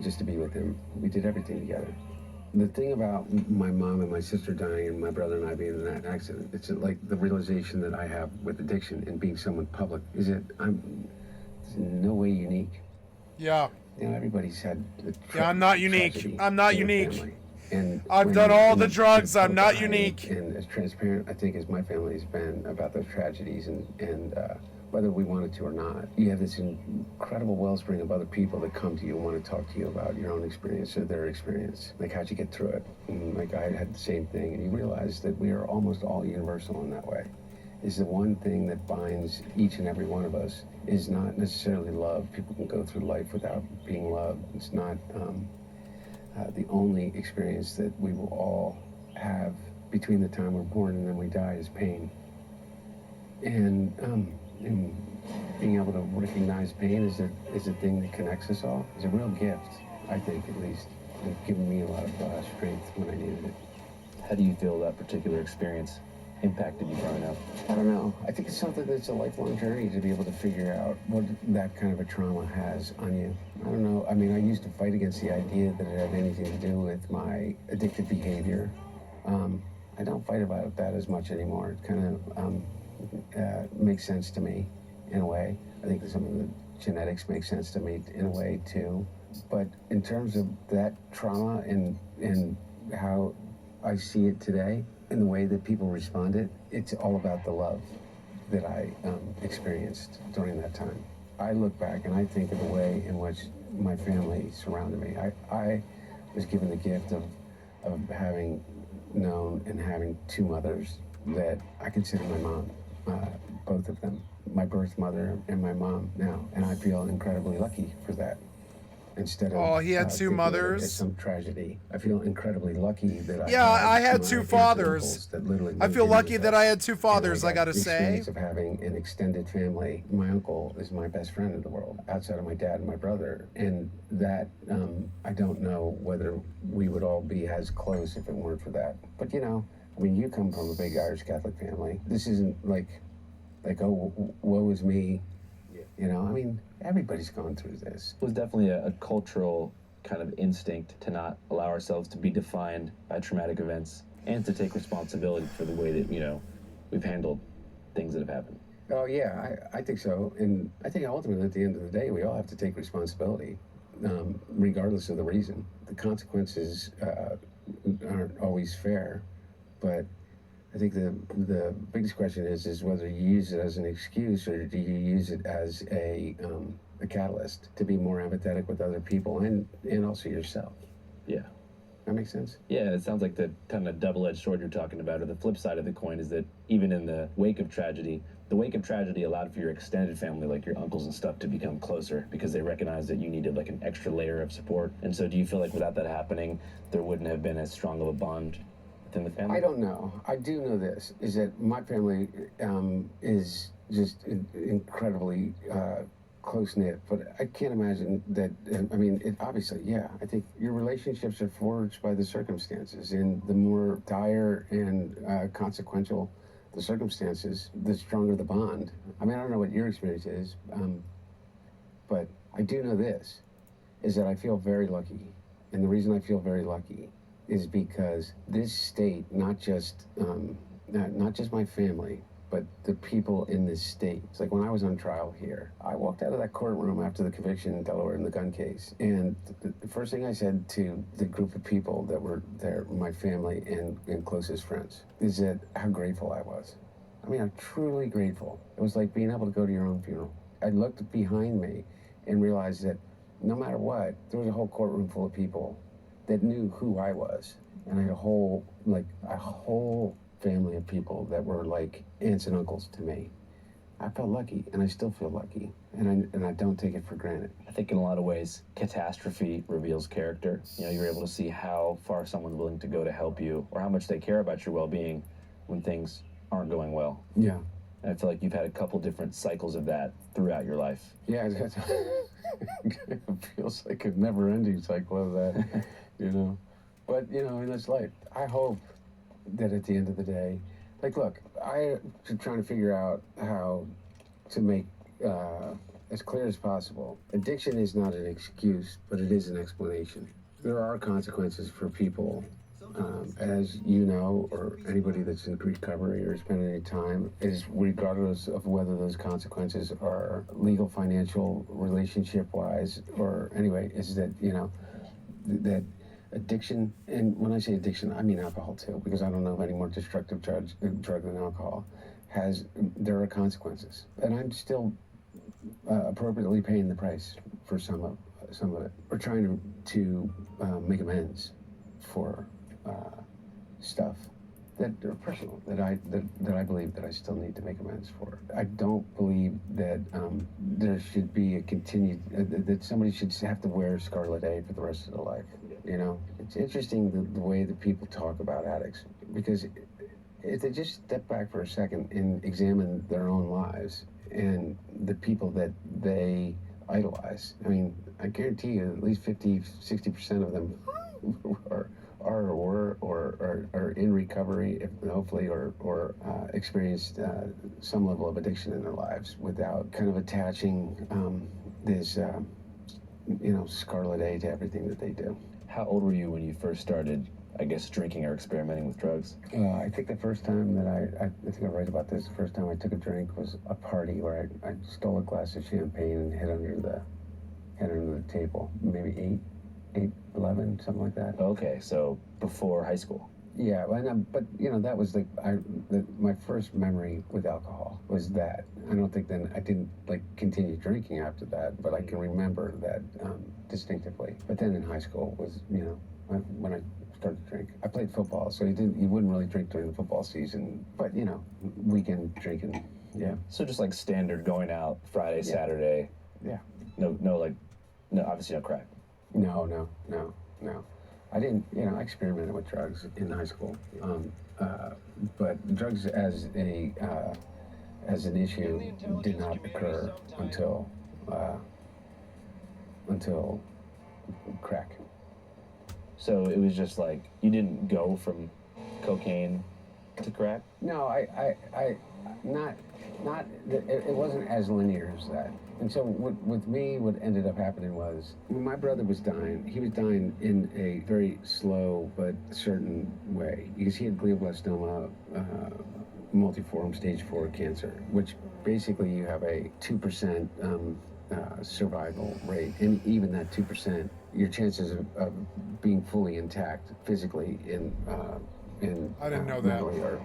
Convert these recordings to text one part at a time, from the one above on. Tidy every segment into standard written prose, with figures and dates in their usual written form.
just to be with him. We did everything together. The thing about my mom and my sister dying and my brother and I being in that accident, it's like the realization that I have with addiction and being someone public is that I'm in no way unique. Yeah. You know, everybody's had Yeah, I'm not unique. I'm not unique. family. And I've done all the drugs. I'm not unique. And as transparent, I think, as my family has been about those tragedies, and whether we wanted to or not, you have this incredible wellspring of other people that come to you and want to talk to you about your own experience or their experience. Like, how'd you get through it? And like, I had the same thing, and you realize that we are almost all universal in that way. Is the one thing that binds each and every one of us is not necessarily love. People can go through life without being loved. It's not the only experience that we will all have between the time we're born and then we die is pain. And being able to recognize pain is a thing that connects us all. It's a real gift, I think, at least. It's given me a lot of strength when I needed it. How do you feel that particular experience impacted you growing up? I don't know. I think it's something that's a lifelong journey to be able to figure out what that kind of a trauma has on you. I don't know. I mean, I used to fight against the idea that it had anything to do with my addictive behavior. I don't fight about that as much anymore. It kind of makes sense to me in a way. I think that some of the genetics make sense to me in a way too. But in terms of that trauma and how I see it today, in the way that people responded, it's all about the love that I experienced during that time. I look back and I think of the way in which my family surrounded me. I was given the gift of having known and having two mothers that I consider my mom, both of them, my birth mother and my mom now, and I feel incredibly lucky for that. Instead of Oh, he had two mothers. It's some tragedy. I feel incredibly lucky that I had two fathers. I feel lucky that I had two fathers. I gotta say, experience of having an extended family. My uncle is my best friend in the world, outside of my dad and my brother, and that I don't know whether we would all be as close if it weren't for that. But you know, I mean, you come from a big Irish Catholic family. This isn't like oh, woe is me. You know, I mean, everybody's going through this. It was definitely a cultural kind of instinct to not allow ourselves to be defined by traumatic events and to take responsibility for the way that, you know, we've handled things that have happened. Oh, yeah, I think so. And I think ultimately, at the end of the day, we all have to take responsibility, regardless of the reason. The consequences aren't always fair, but I think the biggest question is whether you use it as an excuse or do you use it as a catalyst to be more empathetic with other people and also yourself. Yeah. That makes sense? Yeah, it sounds like the kind of double-edged sword you're talking about, or the flip side of the coin is that even in the wake of tragedy allowed for your extended family, like your uncles and stuff, to become closer because they recognized that you needed like an extra layer of support. And so do you feel like without that happening, there wouldn't have been as strong of a bond within the family? I don't know. I do know this, is that my family is just incredibly close-knit, but I can't imagine that, I mean, it obviously, yeah, I think your relationships are forged by the circumstances, and the more dire and consequential the circumstances, the stronger the bond. I mean, I don't know what your experience is, but I do know this, is that I feel very lucky, and the reason I feel very lucky is because this state, not just my family, but the people in this state. It's like when I was on trial here, I walked out of that courtroom after the conviction in Delaware in the gun case, and the first thing I said to the group of people that were there, my family and closest friends, is that how grateful I was. I mean, I'm truly grateful. It was like being able to go to your own funeral. I looked behind me and realized that no matter what, there was a whole courtroom full of people that knew who I was, and I had a whole family of people that were like aunts and uncles to me. I felt lucky, and I still feel lucky, and I don't take it for granted. I think in a lot of ways, catastrophe reveals character. You know, you're able to see how far someone's willing to go to help you, or how much they care about your well-being when things aren't going well. Yeah. And I feel like you've had a couple different cycles of that throughout your life. Yeah, it feels like a never-ending cycle of that, you know. But, you know, in this life, I hope that at the end of the day, like, look, I'm trying to figure out how to make as clear as possible. Addiction is not an excuse, but it is an explanation. There are consequences for people, as you know, or anybody that's in recovery or spending any time, is regardless of whether those consequences are legal, financial, relationship-wise, or anyway, is that, that addiction, and when I say addiction, I mean alcohol too, because I don't know of any more destructive drug than alcohol, there are consequences. And I'm still appropriately paying the price for some of it. We're trying to make amends for stuff that are personal, that I believe that I still need to make amends for. I don't believe that there should be a continued, that somebody should have to wear scarlet A for the rest of their life. It's interesting the way that people talk about addicts, because if they just step back for a second and examine their own lives and the people that they idolize, I mean, I guarantee you at least 50-60% of them are in recovery, hopefully, or experienced some level of addiction in their lives without kind of attaching this, scarlet A to everything that they do. How old were you when you first started, I guess, drinking or experimenting with drugs? I think the first time that I think I write about this, the first time I took a drink was a party where I stole a glass of champagne and hid under the table, maybe 11, something like that. Okay, so before high school. Yeah, but that was my first memory with alcohol was that. I don't think then I didn't continue drinking after that, but I can remember that distinctively. But then in high school was when I started to drink. I played football, so you wouldn't really drink during the football season, but weekend drinking. Yeah. So just like standard going out Friday, Saturday. Yeah. No, obviously no crack. No. I didn't, I experimented with drugs in high school, but drugs as an issue did not occur until crack. So it was just like you didn't go from cocaine to crack? No, it wasn't as linear as that. And so with me, what ended up happening was when my brother was dying, he was dying in a very slow but certain way because he had glioblastoma, multiform stage 4 cancer, which basically you have a 2% survival rate. And even that 2%, your chances of being fully intact physically in I didn't know that. are,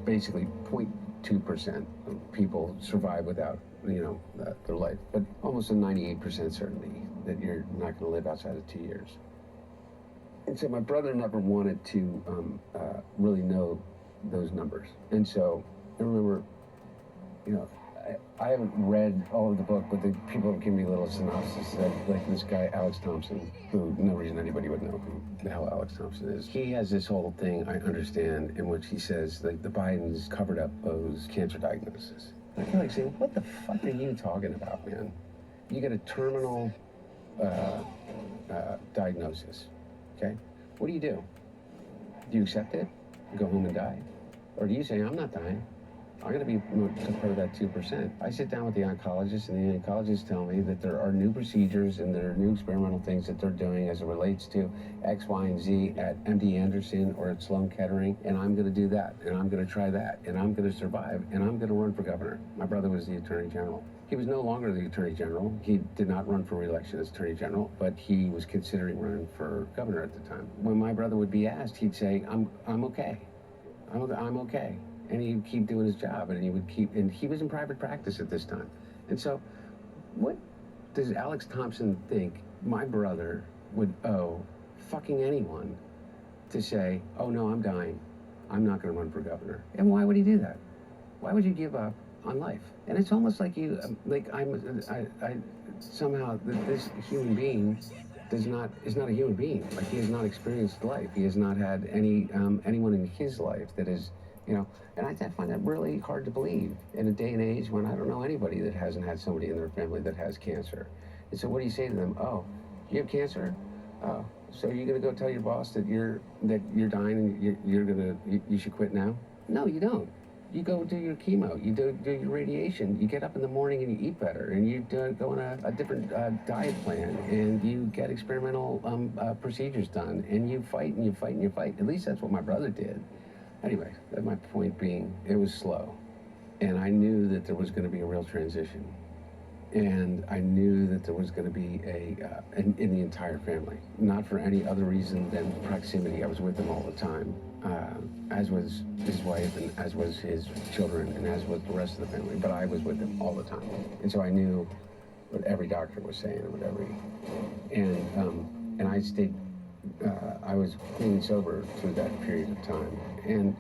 basically 0.2% of people survive without their life, but almost a 98% certainty that you're not going to live outside of 2 years. And so my brother never wanted to really know those numbers. And so I remember, I haven't read all of the book, but the people have given me a little synopsis that, this guy, Alex Thompson, who no reason anybody would know who the hell Alex Thompson is. He has this whole thing, I understand, in which he says, the Bidens covered up Bo's cancer diagnosis. I feel like saying, what the fuck are you talking about, man? You get a terminal diagnosis, okay? What do? Do you accept it? Go home and die? Or do you say, I'm not dying? I'm going to be part of that 2%. I sit down with the oncologist, and the oncologists tell me that there are new procedures and there are new experimental things that they're doing as it relates to X, Y, and Z at MD Anderson or at Sloan Kettering, and I'm going to do that, and I'm going to try that, and I'm going to survive, and I'm going to run for governor. My brother was the Attorney General. He was no longer the Attorney General. He did not run for re-election as Attorney General, but he was considering running for governor at the time. When my brother would be asked, he'd say, I'm okay. I'm okay. And he'd keep doing his job, and he was in private practice at this time. And so, what does Alex Thompson think my brother would owe fucking anyone to say, oh no, I'm dying, I'm not gonna run for governor? And why would he do that? Why would you give up on life? And it's almost like somehow this human being is not a human being. Like, he has not experienced life. He has not had anyone in his life that is, and I find that really hard to believe in a day and age when I don't know anybody that hasn't had somebody in their family that has cancer. And so what do you say to them? Oh, you have cancer? Oh, so you're gonna go tell your boss that you're dying and you should quit now? No, you don't. You go do your chemo, you do your radiation, you get up in the morning and you eat better, and you go on a different diet plan, and you get experimental procedures done, and you fight and you fight and you fight. At least that's what my brother did. Anyway, my point being, it was slow, and I knew that there was going to be a real transition, and I knew that there was going to be in the entire family, not for any other reason than proximity. I was with him all the time, as was his wife, and as was his children, and as was the rest of the family, but I was with him all the time. And so I knew what every doctor was saying, and I stayed, I was clean and sober through that period of time. And,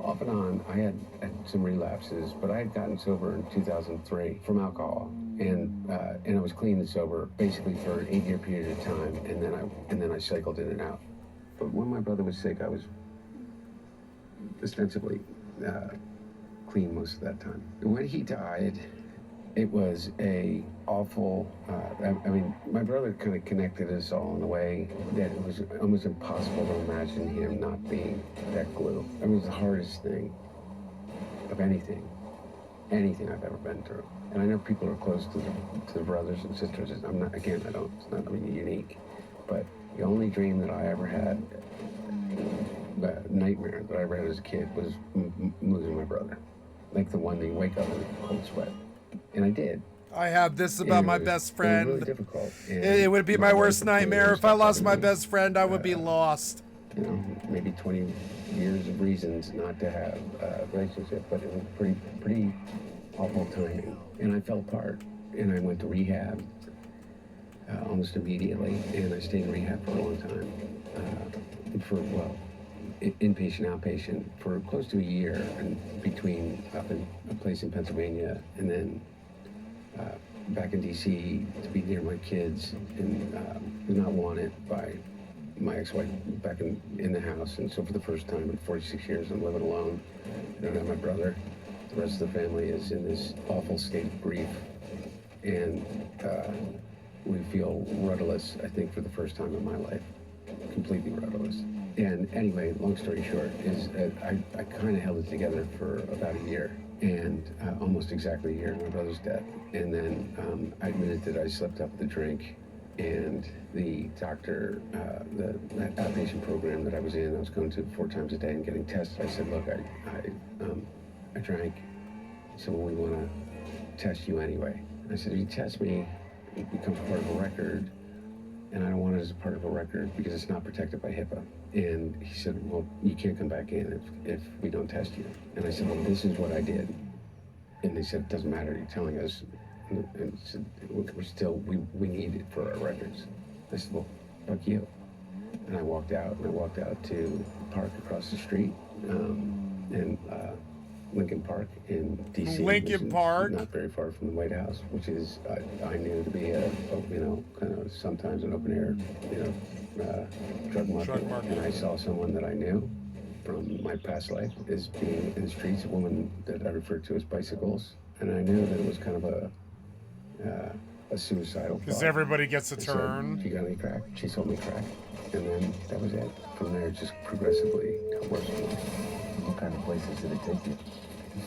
off and on, I had some relapses, but I had gotten sober in 2003 from alcohol. And I was clean and sober basically for an 8-year period of time, and then I cycled in and out. But when my brother was sick, I was ostensibly clean most of that time. When he died, it was a awful, my brother kind of connected us all in a way that it was almost impossible to imagine him not being that glue. It was the hardest thing of anything I've ever been through. And I know people are close to the brothers and sisters. It's not unique. But the only dream that I ever had, nightmare that I ever had as a kid, was losing my brother. Like the one that you wake up in a cold sweat. And I did. I have this about my best friend. It was really difficult. It would be my worst nightmare. If I lost my best friend, I would be lost. Maybe 20 years of reasons not to have a relationship, but it was pretty awful timing. And I fell apart, and I went to rehab almost immediately, and I stayed in rehab for a long time, inpatient, outpatient, for close to a year, and between up in a place in Pennsylvania and then back in D.C. to be near my kids, and was not wanted by my ex-wife back in the house. And so for the first time in 46 years, I'm living alone. I don't have my brother. The rest of the family is in this awful state of grief, and we feel rudderless, I think, for the first time in my life, completely rudderless. And anyway, long story short, is I kind of held it together for about a year, and almost exactly a year, my brother's death. And then I admitted that I slept up with a drink, and the doctor, that outpatient program that I was going to 4 times a day and getting tested. I said, look, I drank, so we want to test you anyway. I said, if you test me, it becomes part of a record, and I don't want it as a part of a record because it's not protected by HIPAA. And he said, well, you can't come back in if we don't test you. And I said, well, this is what I did. And they said, it doesn't matter, you're telling us. And he said, we need it for our records. I said, well, fuck you. And I walked out to the park across the street, and Lincoln Park in D.C. Lincoln Park? Not very far from the White House, which is, I knew to be kind of sometimes an open air, drug market. And I saw someone that I knew from my past life as being in the streets, a woman that I referred to as Bicycles. And I knew that it was kind of a suicidal thought. Because everybody gets a I turn. said, you got any crack? She sold me crack. And then that was it. From there, it just progressively got worse and worse. What kind of places did it take you?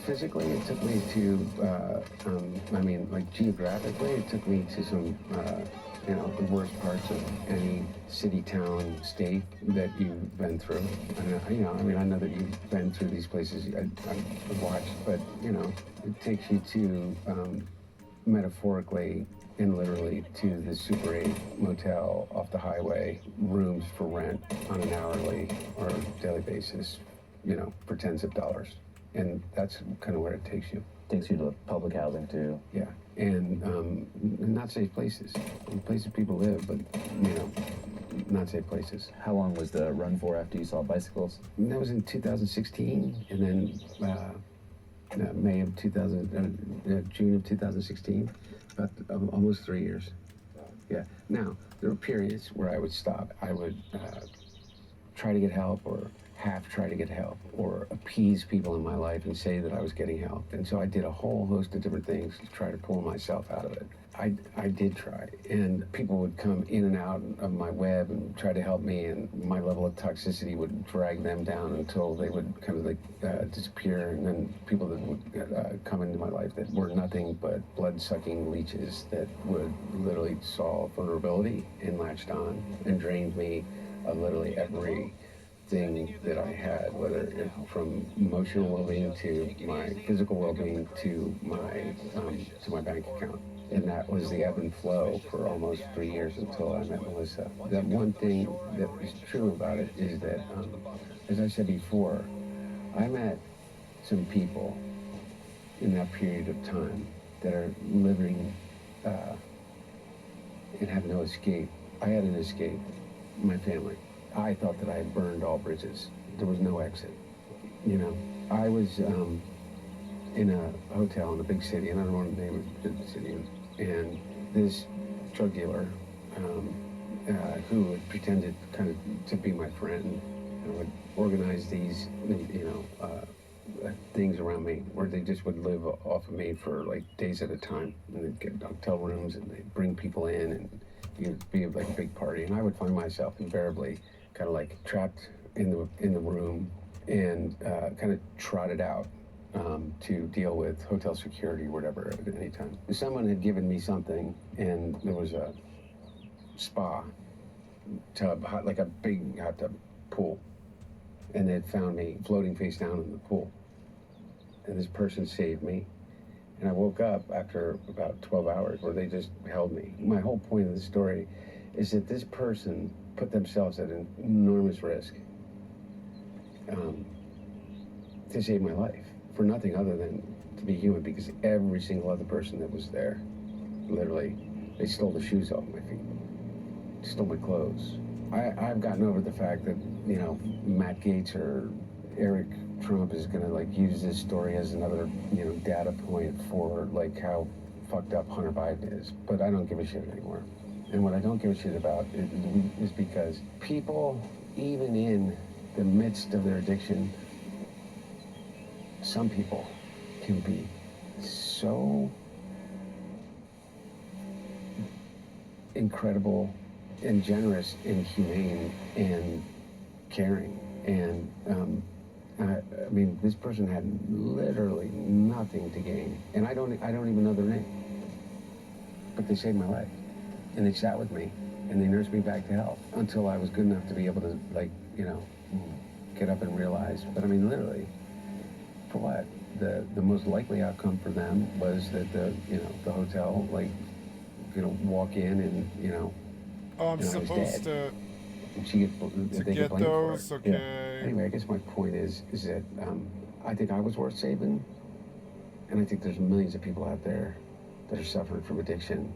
Physically, it took me to, geographically, it took me to some, the worst parts of any city, town, state that you've been through. I know that you've been through these places I've watched, but, it takes you to, metaphorically and literally, to the Super 8 motel off the highway, rooms for rent on an hourly or daily basis, for tens of dollars. And that's kind of where it takes you. Takes you to public housing too. Yeah, and not safe places. Places people live, but, not safe places. How long was the run for after you saw Bicycles? And that was in 2016, and then June of 2016, about almost 3 years. Yeah. Now, there were periods where I would stop. I would try to get help or half try to get help or appease people in my life and say that I was getting help. And so I did a whole host of different things to try to pull myself out of it. I did try, and people would come in and out of my web and try to help me, and my level of toxicity would drag them down until they would kind of like disappear. And then people that would come into my life that were nothing but blood-sucking leeches that would literally saw vulnerability and latched on and drained me of literally every thing that I had, whether from emotional well-being to my physical well-being to my bank account. And that was the ebb and flow for almost 3 years until I met Melissa. That one thing that is true about it is that, as I said before, I met some people in that period of time that are living and have no escape. I had an escape, my family. I thought that I had burned all bridges. There was no exit, you know. I was in a hotel in a big city, and I don't know the name of the city, and this drug dealer who had pretended kind of to be my friend and would organize these, you know, things around me where they just would live off of me for like days at a time, and they'd get hotel rooms and they'd bring people in and it'd be like a big party, and I would find myself invariably kind of like trapped in the room and kind of trotted out to deal with hotel security or whatever at any time. Someone had given me something, and there was a spa tub, like a big hot tub pool, and they had found me floating face down in the pool. And this person saved me, and I woke up after about 12 hours where they just held me. My whole point of the story is that this person put themselves at an enormous risk to save my life, for nothing other than to be human, because every single other person that was there, literally, they stole the shoes off my feet, stole my clothes. I've gotten over the fact that, you know, Matt Gaetz or Eric Trump is gonna like use this story as another, you know, data point for like how fucked up Hunter Biden is, but I don't give a shit anymore. And what I don't give a shit about is because people, even in the midst of their addiction, some people can be so incredible and generous and humane and caring. And I mean, this person had literally nothing to gain, and I don't even know their name, but they saved my life. And they sat with me, and they nursed me back to health until I was good enough to be able to, like, you know, get up and realize. But I mean, literally, for what? The most likely outcome for them was that the hotel, like, you know, walk in and, you know. Oh, I'm supposed to get those. Okay. Yeah. Anyway, I guess my point is that I think I was worth saving, and I think there's millions of people out there that are suffering from addiction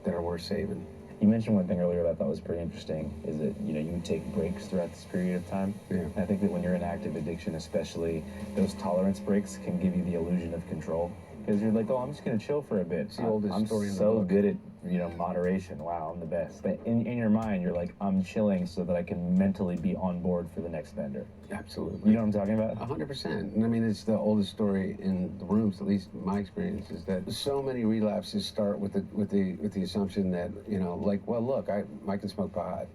that are worth saving. You mentioned one thing earlier that I thought was pretty interesting, is that, you know, you would take breaks throughout this period of time. Yeah. And I think that when you're in active addiction, especially, those tolerance breaks can give you the illusion of control. Because you're like, oh, I'm just going to chill for a bit. It's the oldest I'm story in the so book. good at, you know, moderation. Wow, I'm the best. But in your mind, you're like, I'm chilling so that I can mentally be on board for the next bender. Absolutely. You know what I'm talking about? 100%. And I mean, it's the oldest story in the rooms, at least my experience, is that so many relapses start with the assumption that, you know, like, well, look, I can smoke pot,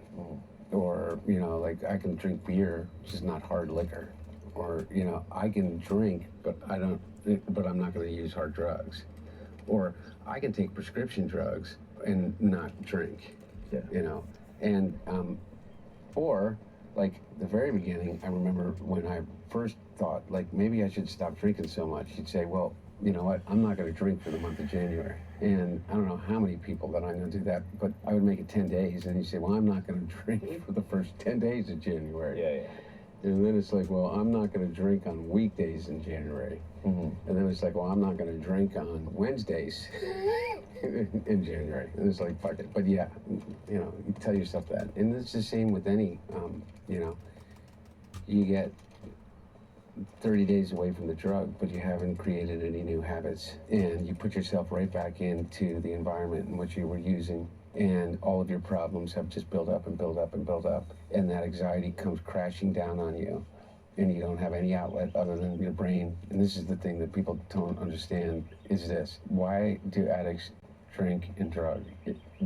or, you know, like, I can drink beer, which is not hard liquor, or, you know, I can drink, but I'm not going to use hard drugs, or I can take prescription drugs and not drink. Yeah. You know, and or like the very beginning, I remember when I first thought, like, maybe I should stop drinking so much. You'd say, well, you know what, I'm not going to drink for the month of January. And I don't know how many people that I know do that, but I would make it 10 days. And you say, well, I'm not going to drink for the first 10 days of January. Yeah, yeah. And then it's like, well, I'm not going to drink on weekdays in January. Mm-hmm. And then it's like, well, I'm not going to drink on Wednesdays in January. And it's like, fuck it. But yeah, you know, you tell yourself that. And it's the same with any, you know, you get 30 days away from the drug, but you haven't created any new habits. And you put yourself right back into the environment in which you were using. And all of your problems have just built up and built up and built up. And that anxiety comes crashing down on you and you don't have any outlet other than your brain, and this is the thing that people don't understand, is this. Why do addicts drink and drug?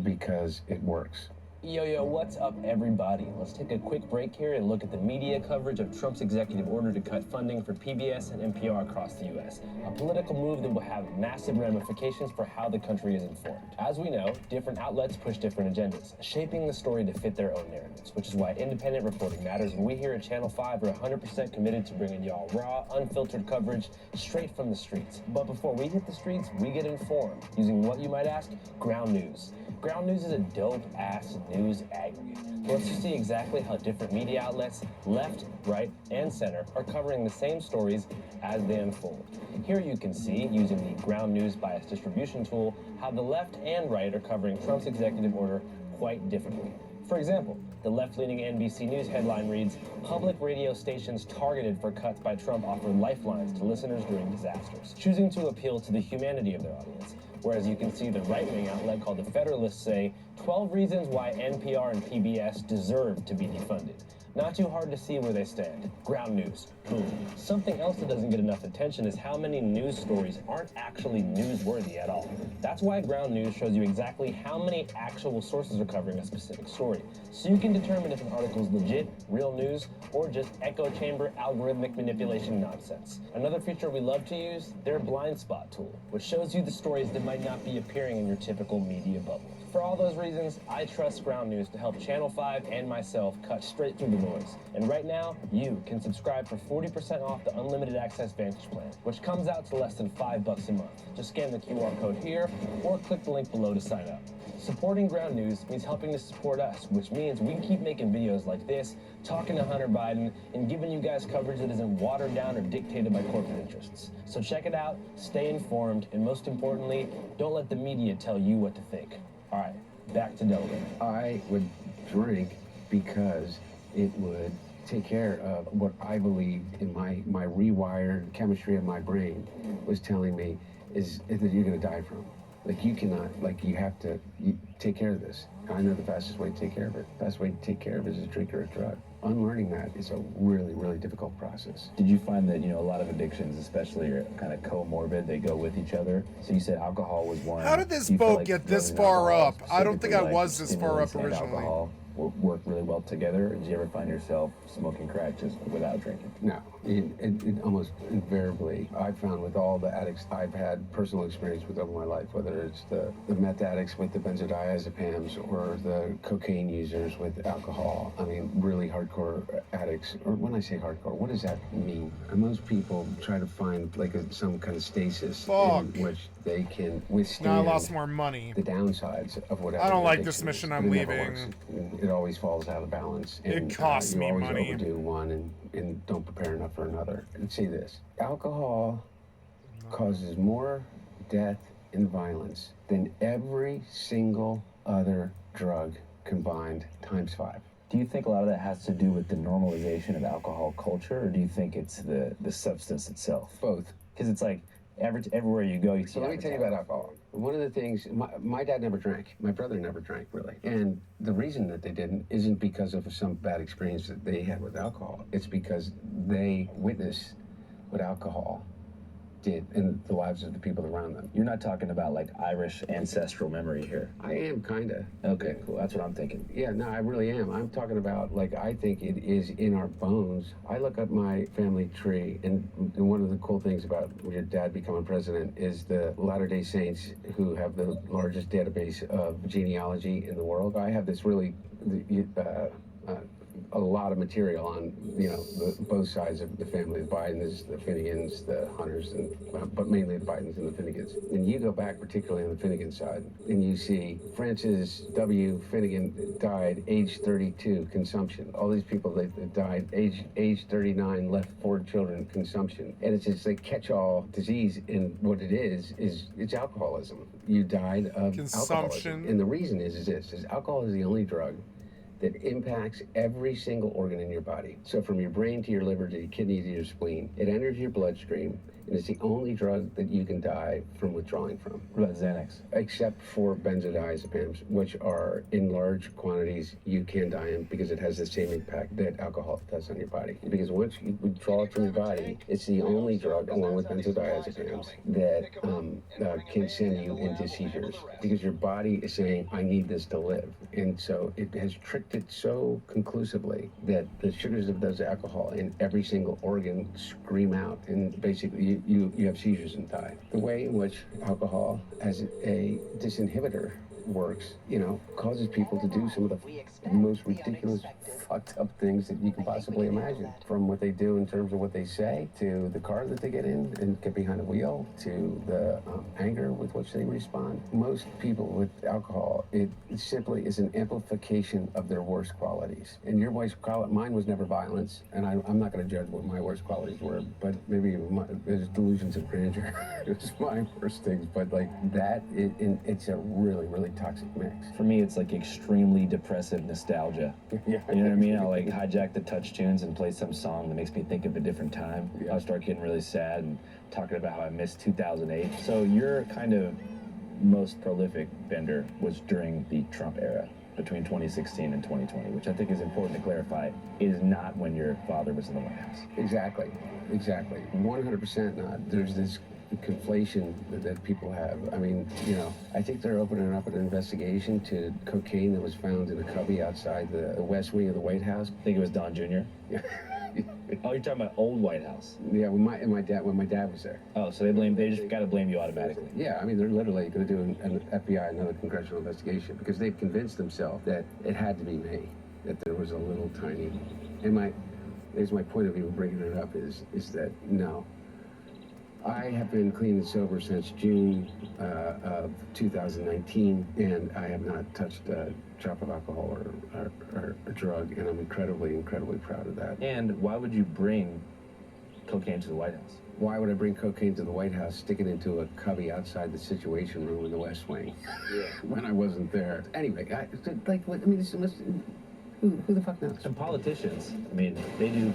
Because it works. Yo, what's up, everybody? Let's take a quick break here and look at the media coverage of Trump's executive order to cut funding for PBS and NPR across the U.S., a political move that will have massive ramifications for how the country is informed. As we know, different outlets push different agendas, shaping the story to fit their own narratives, which is why independent reporting matters, and we here at Channel 5 are 100% committed to bringing y'all raw, unfiltered coverage straight from the streets. But before we hit the streets, we get informed using what you might ask, ground news. Ground news is a dope-ass news aggregate. Let's just see exactly how different media outlets, left, right, and center, are covering the same stories as they unfold. Here you can see, using the ground news bias distribution tool, how the left and right are covering Trump's executive order quite differently. For example, the left-leaning NBC News headline reads, "Public radio stations targeted for cuts by Trump offer lifelines to listeners during disasters," choosing to appeal to the humanity of their audience. Whereas you can see the right-wing outlet called The Federalist say, 12 reasons why NPR and PBS deserve to be defunded. Not too hard to see where they stand. Ground news. Boom. Something else that doesn't get enough attention is how many news stories aren't actually newsworthy at all. That's why ground news shows you exactly how many actual sources are covering a specific story, so you can determine if an article is legit, real news, or just echo chamber algorithmic manipulation nonsense. Another feature we love to use, their blind spot tool, which shows you the stories that might not be appearing in your typical media bubble. For all those reasons, I trust Ground News to help Channel 5 and myself cut straight through the noise. And right now, you can subscribe for 40% off the Unlimited Access Vantage plan, which comes out to less than $5 a month. Just scan the QR code here or click the link below to sign up. Supporting Ground News means helping to support us, which means we can keep making videos like this, talking to Hunter Biden, and giving you guys coverage that isn't watered down or dictated by corporate interests. So check it out, stay informed, and most importantly, don't let the media tell you what to think. All right, back to Delaware. I would drink because it would take care of what I believed in my rewired chemistry of my brain was telling me is that you're going to die from. Like, you cannot, like, you have to take care of this. I know the fastest way to take care of it. The best way to take care of it is a drink or a drug. Unlearning that is a really, really difficult process. Did you find that, a lot of addictions, especially, are kind of comorbid, they go with each other? So you said alcohol was one. How did this Do you feel boat like get this drugs and far alcohol up? I don't think I specifically, was this far up stimulants and originally. Alcohol work really well together? Or did you ever find yourself smoking crack just without drinking? No, it almost invariably, I've found with all the addicts I've had personal experience with over my life, whether it's the meth addicts with the benzodiazepams or the cocaine users with alcohol, I mean, really hardcore addicts, or when I say hardcore, what does that mean? And most people try to find like some kind of stasis in which they can withstand Now I lost more money. the downsides of whatever. I don't like addiction this mission, is, I'm but it never leaving. works. It always falls out of balance. It And, costs you me always money. overdo one and don't prepare enough for another. And see this, alcohol causes more death and violence than every single other drug combined times 5. Do you think a lot of that has to do with the normalization of alcohol culture, or do you think it's the substance itself? Both. Because it's like everywhere you go, you see. So let me tell you about alcohol. One of the things, my dad never drank. My brother never drank, really. And the reason that they didn't isn't because of some bad experience that they had with alcohol. It's because they witnessed what alcohol did in the lives of the people around them. You're not talking about like Irish ancestral memory here. I am, kinda. Okay, cool. That's what I'm thinking. Yeah, no, I really am. I'm talking about, like, I think it is in our bones. I look up my family tree, and one of the cool things about your dad becoming president is the Latter-day Saints, who have the largest database of genealogy in the world. I have this really, a lot of material on, both sides of the family, the Bidens, the Finnegans, the Hunters, but mainly the Bidens and the Finnegans. And you go back, particularly on the Finnegan side, and you see Francis W. Finnegan died age 32, consumption. All these people that died age 39, left 4 children, consumption. And it's just a catch-all disease, and what it is it's alcoholism. You died of Consumption. alcoholism. And the reason is alcohol is the only drug that impacts every single organ in your body. So from your brain to your liver to your kidney to your spleen, it enters your bloodstream, and it's the only drug that you can die from withdrawing from. What about Xanax? Except for benzodiazepines, which are in large quantities, you can die in because it has the same impact that alcohol does on your body. Because once you withdraw it from your body, it's the only drug, along with benzodiazepines, that can send you into seizures. Because your body is saying, I need this to live. And so it has tricked it so conclusively that the sugars of those alcohol in every single organ scream out, and basically you have seizures and die. The way in which alcohol as a disinhibitor works, causes people to do some of the most ridiculous, fucked up things that you can possibly imagine. From what they do in terms of what they say, to the car that they get in and get behind the wheel, to the anger with which they respond. Most people with alcohol, it simply is an amplification of their worst qualities. And your worst quality, mine was never violence, and I'm not going to judge what my worst qualities were, but maybe there's delusions of grandeur. It's my worst things, but like that, it's a really, really toxic mix. For me, it's like extremely depressive nostalgia. Yeah. You know what I mean? I'll like hijack the touch tunes and play some song that makes me think of a different time. Yeah. I'll start getting really sad and talking about how I missed 2008. So your kind of most prolific bender was during the Trump era, between 2016 and 2020, which I think is important to clarify, is not when your father was in the White House. Exactly. 100% not. There's this conflation that people have. I mean, I think they're opening up an investigation to cocaine that was found in a cubby outside the West Wing of the White House. I think it was Don Jr. Yeah. Oh, you're talking about old White House. Yeah, when my dad was there. Oh, so they just got to blame you automatically. Yeah, I mean, they're literally going to do an FBI, another congressional investigation, because they've convinced themselves that it had to be me, that there was a little tiny. And there's my point of even bringing it up is that no. I have been clean and sober since June of 2019, and I have not touched a drop of alcohol or drug, and I'm incredibly, incredibly proud of that. And why would you bring cocaine to the White House? Why would I bring cocaine to the White House, stick it into a cubby outside the Situation Room in the West Wing, when I wasn't there? Anyway, who the fuck knows? Some politicians, I mean, they do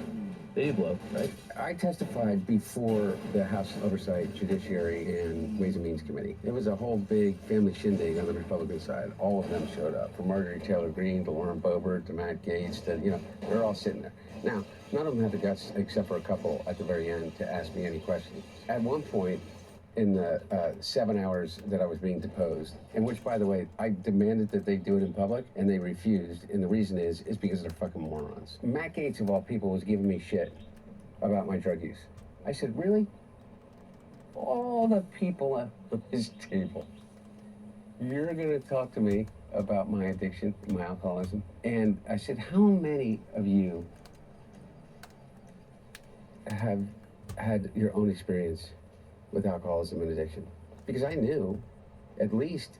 blow, right? I testified before the House Oversight, Judiciary, and Ways and Means Committee. It was a whole big family shindig on the Republican side. All of them showed up, from Marjorie Taylor Greene to Lauren Boebert to Matt Gaetz to, they're all sitting there. Now, none of them had the guts, except for a couple at the very end, to ask me any questions. At one point, in the 7 hours that I was being deposed, in which, by the way, I demanded that they do it in public, and they refused, and the reason is because they're fucking morons. Matt Gaetz, of all people, was giving me shit about my drug use. I said, really? All the people at this table, you're gonna talk to me about my addiction, my alcoholism? And I said, how many of you have had your own experience with alcoholism and addiction? Because I knew at least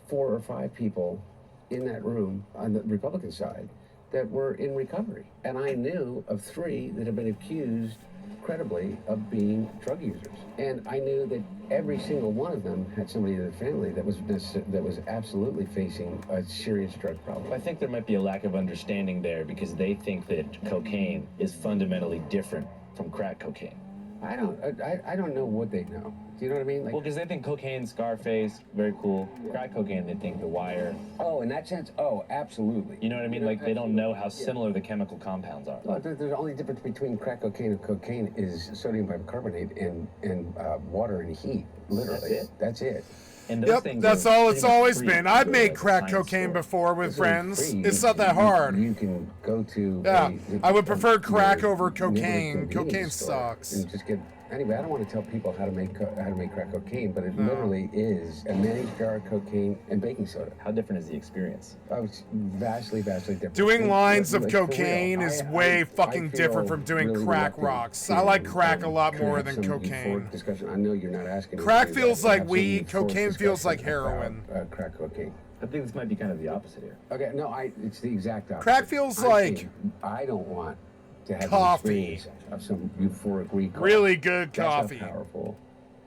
4 or 5 people in that room on the Republican side that were in recovery. And I knew of 3 that have been accused credibly of being drug users. And I knew that every single one of them had somebody in their family that was absolutely facing a serious drug problem. I think there might be a lack of understanding there because they think that cocaine is fundamentally different from crack cocaine. I don't know what they know. Do you know what I mean? Like, well, because they think cocaine, Scarface, very cool. Crack cocaine, they think The Wire. Oh, in that sense, oh, absolutely. You know what I mean? Like, they don't know how similar the chemical compounds are. Well, the only difference between crack cocaine and cocaine is sodium bicarbonate and water and heat. Literally. That's it. And those things that's all it's always been. I've made crack cocaine before with friends. It's not that hard. You can go to... Yeah, I would prefer crack over cocaine. Cocaine sucks. And just get... Anyway, I don't want to tell people how to make crack cocaine, but it literally is a managed jar of cocaine and baking soda. How different is the experience? Oh, it's vastly, vastly different. Doing lines of cocaine is way fucking different from doing really crack rocks. I like crack a lot more than cocaine. Discussion. I know you're not asking. Crack feels like weed. Cocaine feels like heroin. Crack cocaine. I think this might be kind of the opposite here. Okay, no, it's the exact opposite. Crack feels like I don't want to have coffee. Of some euphoric recall. Really good coffee. That's how powerful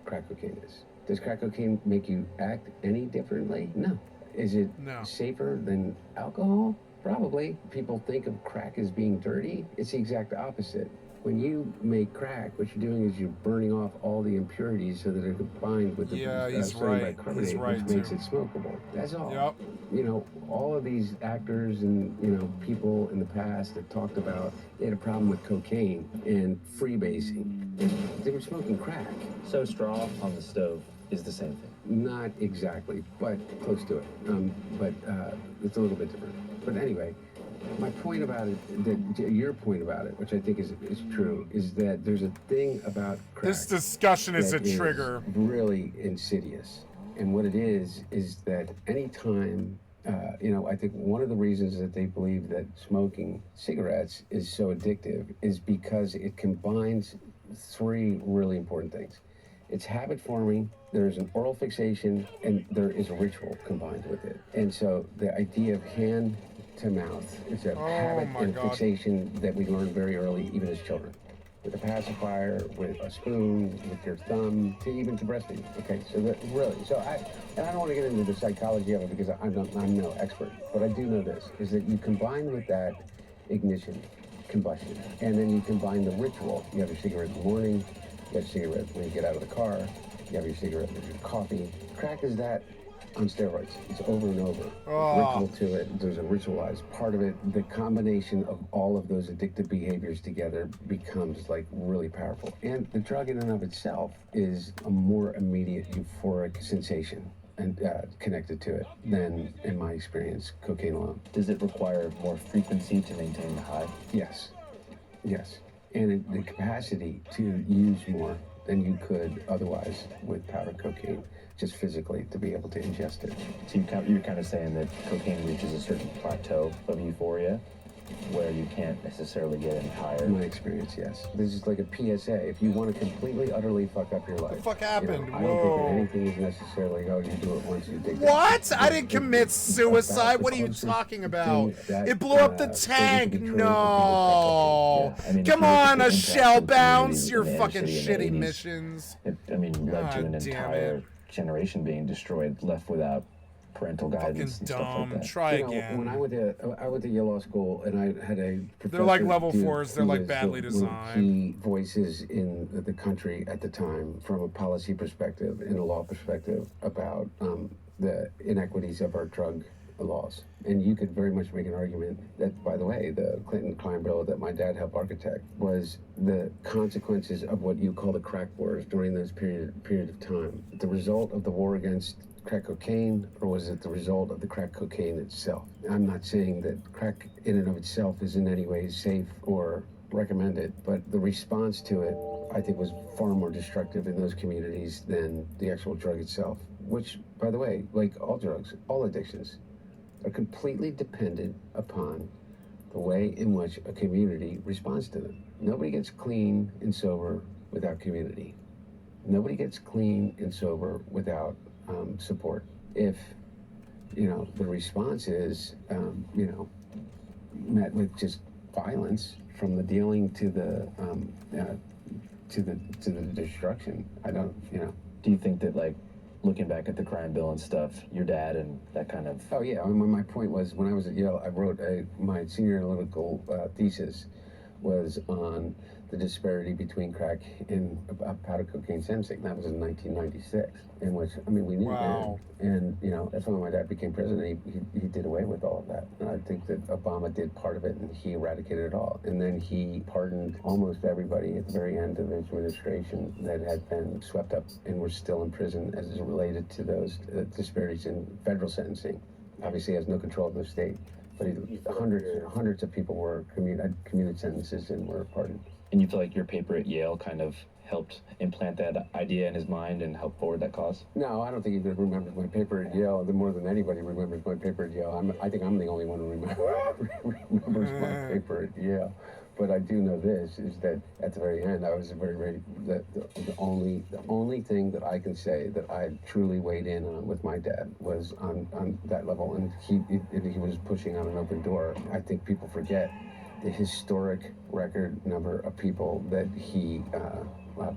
crack cocaine is. Does crack cocaine make you act any differently? No. Is it safer than alcohol? Probably. People think of crack as being dirty. It's the exact opposite. when you make crack, what you're doing is you're burning off all the impurities so that they're combined with the he's sodium right. bicarbonate, He's right, which makes too. it smokable. That's all. Yep. You know, all of these actors and, you know, people in the past that talked about they had a problem with cocaine and freebasing. They were smoking crack. So straw on the stove is the same thing. Not exactly, but close to it. But it's a little bit different. But anyway, my point about it, your point about it, which I think is true, is that there's a thing about crack. This discussion is a that trigger. Really insidious. And what it is that anytime, you know, I think one of the reasons that they believe that smoking cigarettes is so addictive is because it combines three really important things. It's habit forming, there's an oral fixation, and there is a ritual combined with it. And so the idea of hand to mouth is a habit and fixation that we learn very early, even as children. With a pacifier, with a spoon, with your thumb, to even to breastfeed. Okay, so that really, I don't want to get into the psychology of it because I'm no expert, but I do know this, is that you combine with that ignition, combustion, and then you combine the ritual. You have your cigarette in the morning, you have a cigarette when you get out of the car, you have your cigarette with your coffee. Crack is that on steroids. It's over and over. Ritual to it. There's a ritualized part of it. The combination of all of those addictive behaviors together becomes like really powerful. And the drug in and of itself is a more immediate euphoric sensation and connected to it than, in my experience, cocaine alone. Does it require more frequency to maintain the high? Yes. And the capacity to use more than you could otherwise with powder cocaine, just physically to be able to ingest it. So you're kind of saying that cocaine reaches a certain plateau of euphoria where you can't necessarily get any higher. In my experience, yes. This is like a PSA. If you want to completely, utterly fuck up your life. What the fuck happened? You know, I don't think that anything is necessarily, oh, you do it once, you dig What? I didn't commit suicide. What are you talking about? It blew up the tank. No. Yeah, I mean, Come on, a shell bounce. Your fucking shitty 80s, missions. It led to an entire generation being destroyed, left without parental guidance and stuff dumb. like that. Try again. When I went to Yale Law School, and I had a professor. They're like level dude, 4s. They're who like was badly one of designed. the key voices in the country at the time, from a policy perspective and a law perspective, about the inequities of our drug laws. And you could very much make an argument that, by the way, the Clinton crime bill that my dad helped architect was the consequences of what you call the crack wars during those period of time. The result of the war against crack cocaine, or was it the result of the crack cocaine itself? I'm not saying that crack in and of itself is in any way safe or recommended, but the response to it, I think, was far more destructive in those communities than the actual drug itself, which, by the way, like all drugs, all addictions, are completely dependent upon the way in which a community responds to them. Nobody gets clean and sober without community. Nobody gets clean and sober without support. If, you know, the response is, you know, met with just violence, from the dealing to the destruction, I don't, you know. Do you think that, like, looking back at the crime bill and stuff, your dad and that kind of... Oh yeah, I mean, my point was, when I was at Yale, I wrote my senior analytical thesis was on the disparity between crack and powder cocaine sentencing. That was in 1996, in which, I mean, we knew that. And, you know, that's when my dad became president. He did away with all of that. And I think that Obama did part of it, and he eradicated it all. And then he pardoned almost everybody at the very end of his administration that had been swept up and were still in prison as it related to those disparities in federal sentencing. Obviously, he has no control of the state. But hundreds of people were commuted sentences and were pardoned. And you feel like your paper at Yale kind of helped implant that idea in his mind and help forward that cause? No, I don't think he remembers my paper at Yale more than anybody remembers my paper at Yale. I think I'm the only one who remembers my paper at Yale. But I do know this, is that at the very end, I was very ready. The only thing that I can say that I truly weighed in on with my dad was on that level, and he was pushing on an open door. I think people forget the historic record number of people that he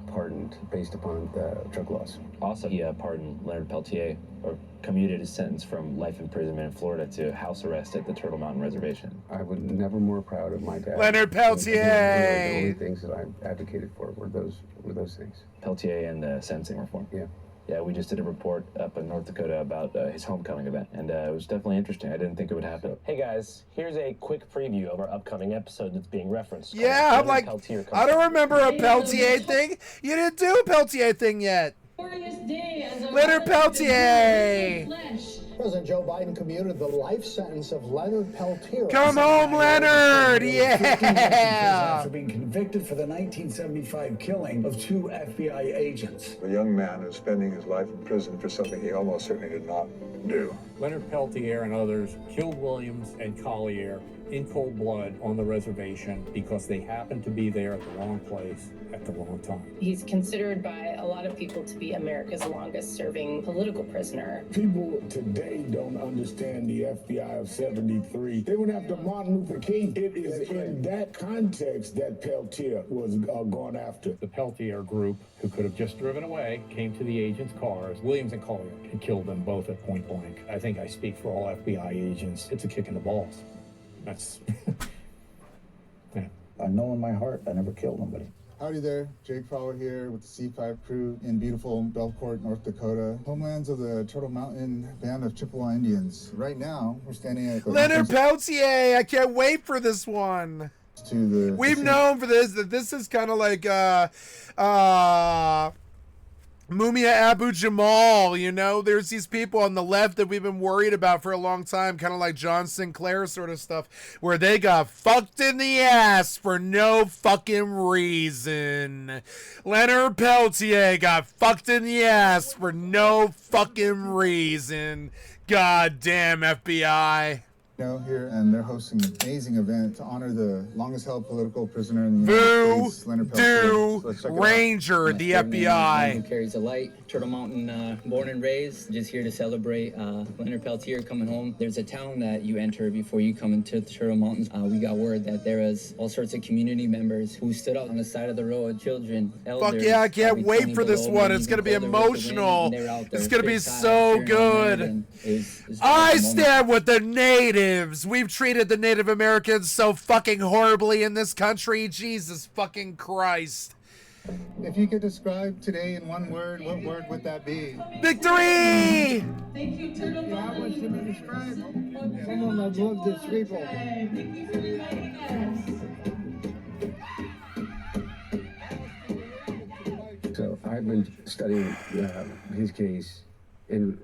pardoned based upon the drug laws. Also, he pardoned Leonard Peltier, or commuted his sentence from life imprisonment in Florida to house arrest at the Turtle Mountain Reservation. I was never more proud of my dad. Leonard Peltier! The only things that I advocated for were those things. Peltier and the sentencing reform. Yeah. Yeah, we just did a report up in North Dakota about his homecoming event, and it was definitely interesting. I didn't think it would happen. Hey guys, here's a quick preview of our upcoming episode that's being referenced. Yeah, I'm like, I don't remember a Peltier thing. You didn't do a Peltier thing yet. Leonard Peltier! President Joe Biden commuted the life sentence of Leonard Peltier. Come home, Leonard! Yeah! After being convicted for the 1975 killing of 2 FBI agents. A young man who's spending his life in prison for something he almost certainly did not do. Leonard Peltier and others killed Williams and Collier in cold blood on the reservation because they happened to be there at the wrong place at the wrong time. He's considered by a lot of people to be America's longest serving political prisoner. People today don't understand the FBI of 73. They went after Martin Luther King. It is in that context that Peltier was gone after. The Peltier group, who could have just driven away, came to the agents' cars, Williams and Collier, and killed them both at point blank. I think I speak for all FBI agents. It's a kick in the balls. That's... yeah. I know in my heart I never killed nobody. Howdy there, Jake Fowler here with the C5 crew in beautiful Belcourt, North Dakota, homelands of the Turtle Mountain Band of Chippewa Indians. Right now, we're standing at Leonard Peltier! I can't wait for this one. We've known for this that this is kind of like Mumia Abu Jamal, you know? There's these people on the left that we've been worried about for a long time, kind of like John Sinclair sort of stuff, where they got fucked in the ass for no fucking reason. Leonard Peltier got fucked in the ass for no fucking reason. God damn FBI. Here, and they're hosting an amazing event to honor the longest held political prisoner in the United States, Leonard Peltier. So Ranger, the FBI. Who carries the light, Turtle Mountain, born and raised, just here to celebrate Leonard Peltier coming home. There's a town that you enter before you come into the Turtle Mountains. We got word that there was all sorts of community members who stood out on the side of the road, children, elders. Fuck yeah, I can't wait for this one. It's gonna be emotional. It's gonna be so good. I stand with the natives. We've treated the Native Americans so fucking horribly in this country. Jesus fucking Christ. If you could describe today in one word, what word would that be? Victory! Thank you, Turtle Mountain. I want to be described. Someone that loved this people. Thank you for inviting us. So I've been studying his case. And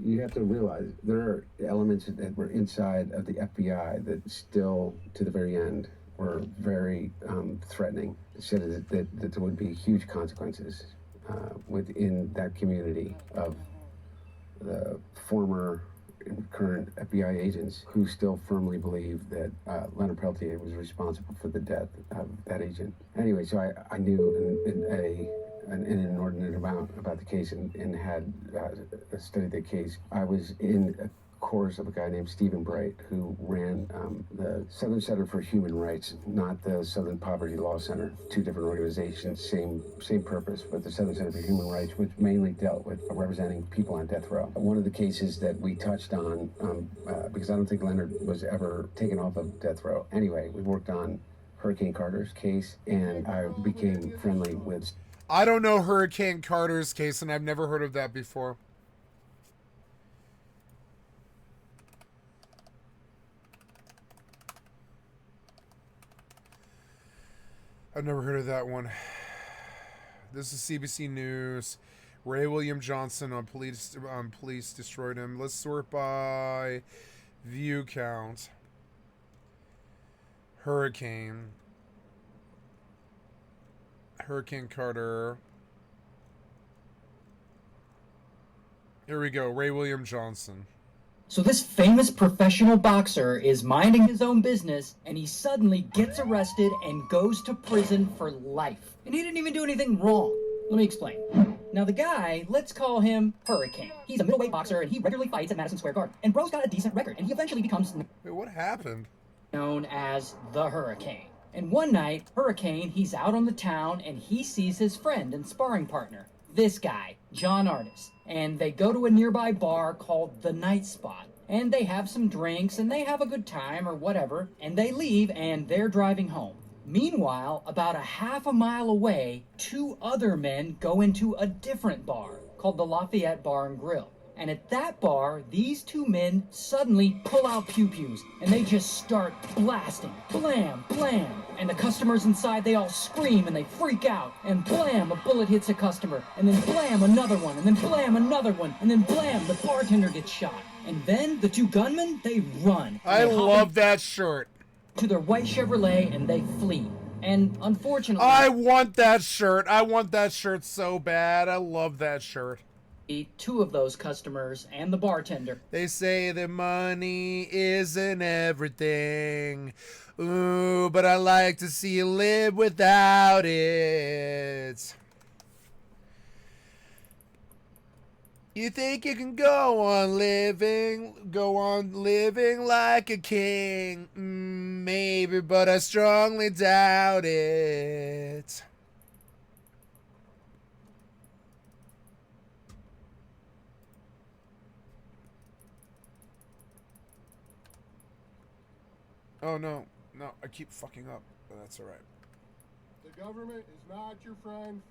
you have to realize there are elements that were inside of the FBI that still, to the very end, were very threatening. It said that there would be huge consequences within that community of the former and current FBI agents who still firmly believe that Leonard Peltier was responsible for the death of that agent. Anyway, so I knew an inordinate amount about the case and had studied the case. I was in a course of a guy named Stephen Bright who ran the Southern Center for Human Rights, not the Southern Poverty Law Center. Two different organizations, same purpose, but the Southern Center for Human Rights, which mainly dealt with representing people on death row. One of the cases that we touched on, because I don't think Leonard was ever taken off of death row. Anyway, we worked on Hurricane Carter's case, and I became friendly with... I don't know Hurricane Carter's case, and I've never heard of that before. I've never heard of that one. This is CBC News. Ray William Johnson on police destroyed him. Let's sort by view count. Hurricane Carter. Here we go. Ray William Johnson. So this famous professional boxer is minding his own business, and he suddenly gets arrested and goes to prison for life. And he didn't even do anything wrong. Let me explain. Now the guy, let's call him Hurricane. He's a middleweight boxer, and he regularly fights at Madison Square Garden. And bro's got a decent record, and he eventually becomes... Wait, what happened? ...known as the Hurricane. And one night, Hurricane, he's out on the town and he sees his friend and sparring partner, this guy, John Artis. And they go to a nearby bar called The Night Spot. And they have some drinks and they have a good time or whatever. And they leave and they're driving home. Meanwhile, about a half a mile away, two other men go into a different bar called the Lafayette Bar and Grill. And at that bar, these two men suddenly pull out pew-pews and they just start blasting. Blam, blam. And the customers inside, they all scream and they freak out. And blam, a bullet hits a customer. And then blam, another one. And then blam, another one. And then blam, the bartender gets shot. And then the two gunmen, they run. I love that shirt. To their white Chevrolet and they flee. And unfortunately, I want that shirt. I want that shirt so bad. I love that shirt. Two of those customers and the bartender. They say that money isn't everything. Ooh, but I like to see you live without it. You think you can go on living like a king? Maybe, but I strongly doubt it. Oh, no, I keep fucking up, but that's all right. The government is not your friend.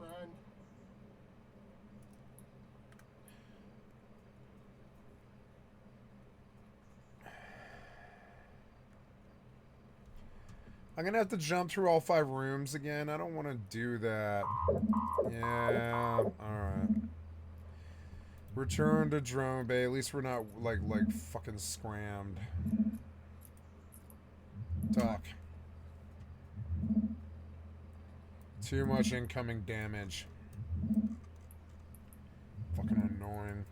I'm gonna have to jump through all 5 rooms again. I don't want to do that. Yeah, alright. Return to drone bay. At least we're not, like fucking scrammed. Talk. Too much incoming damage. Fucking annoying.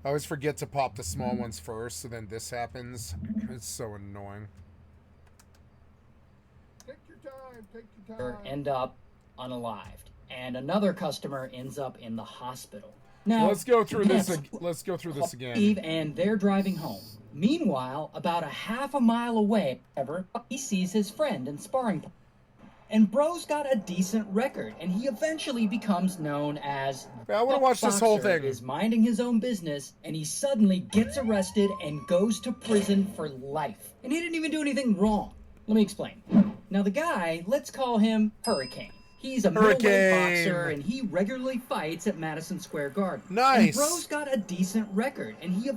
I always forget to pop the small ones first, so then this happens. It's so annoying. Take your time. End up unalived. And another customer ends up in the hospital. Now, let's go through this. Let's go through this again. And they're driving home. Meanwhile, about a half a mile away, he sees his friend and sparring partner. And bro's got a decent record, and he eventually becomes known as I want to watch this whole thing. Is minding his own business, and he suddenly gets arrested and goes to prison for life. And he didn't even do anything wrong. Let me explain. Now the guy, let's call him Hurricane. He's a middleweight boxer, and he regularly fights at Madison Square Garden. Nice. And bro's got a decent record, and he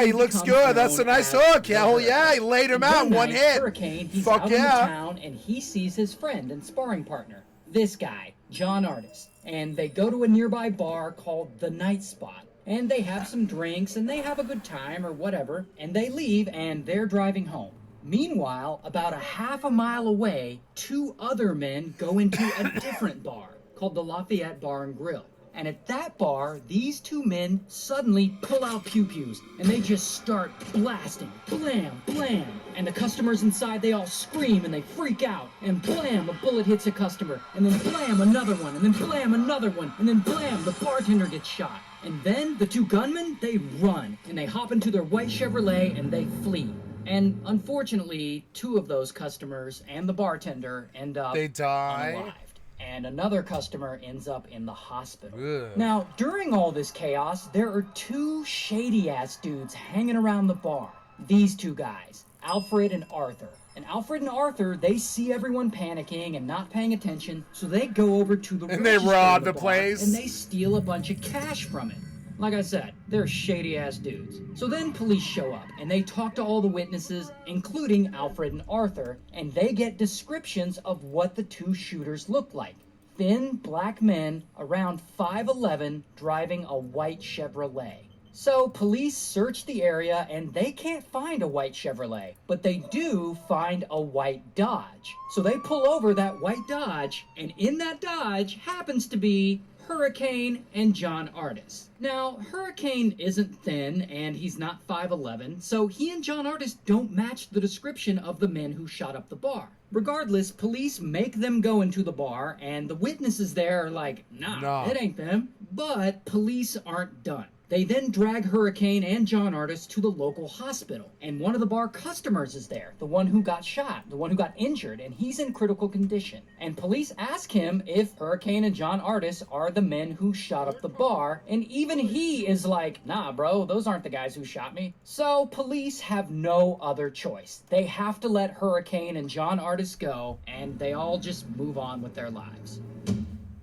he looks good. That's a nice hook. Hell yeah, he laid him out in one hit. Hurricane, he's Fuck out yeah. in the town, and he sees his friend and sparring partner, this guy, John Artis. And they go to a nearby bar called The Night Spot. And they have some drinks, and they have a good time or whatever. And they leave, and they're driving home. Meanwhile, about a half a mile away, two other men go into a different bar called the Lafayette Bar and Grill. And at that bar, these two men suddenly pull out pew-pews and they just start blasting. Blam, blam. And the customers inside, they all scream and they freak out. And blam, a bullet hits a customer. And then blam, another one. And then blam, another one. And then blam, the bartender gets shot. And then the two gunmen, they run. And they hop into their white Chevrolet and they flee. And unfortunately, two of those customers and the bartender end up unalived. And another customer ends up in the hospital. Ugh. Now, during all this chaos, there are two shady-ass dudes hanging around the bar. These two guys, Alfred and Arthur. And Alfred and Arthur, they see everyone panicking and not paying attention, so they go over to the and they rob the place. And they steal a bunch of cash from it. Like I said, they're shady-ass dudes. So then police show up, and they talk to all the witnesses, including Alfred and Arthur, and they get descriptions of what the two shooters look like. Thin, black men, around 5'11", driving a white Chevrolet. So police search the area, and they can't find a white Chevrolet, but they do find a white Dodge. So they pull over that white Dodge, and in that Dodge happens to be Hurricane and John Artis. Now, Hurricane isn't thin and he's not 5'11", so he and John Artis don't match the description of the men who shot up the bar. Regardless, police make them go into the bar and the witnesses there are like, nah, it ain't them. But police aren't done. They then drag Hurricane and John Artis to the local hospital, and one of the bar customers is there, the one who got shot, the one who got injured, and he's in critical condition. And police ask him if Hurricane and John Artis are the men who shot up the bar, and even he is like, nah bro, those aren't the guys who shot me. So police have no other choice. They have to let Hurricane and John Artis go, and they all just move on with their lives.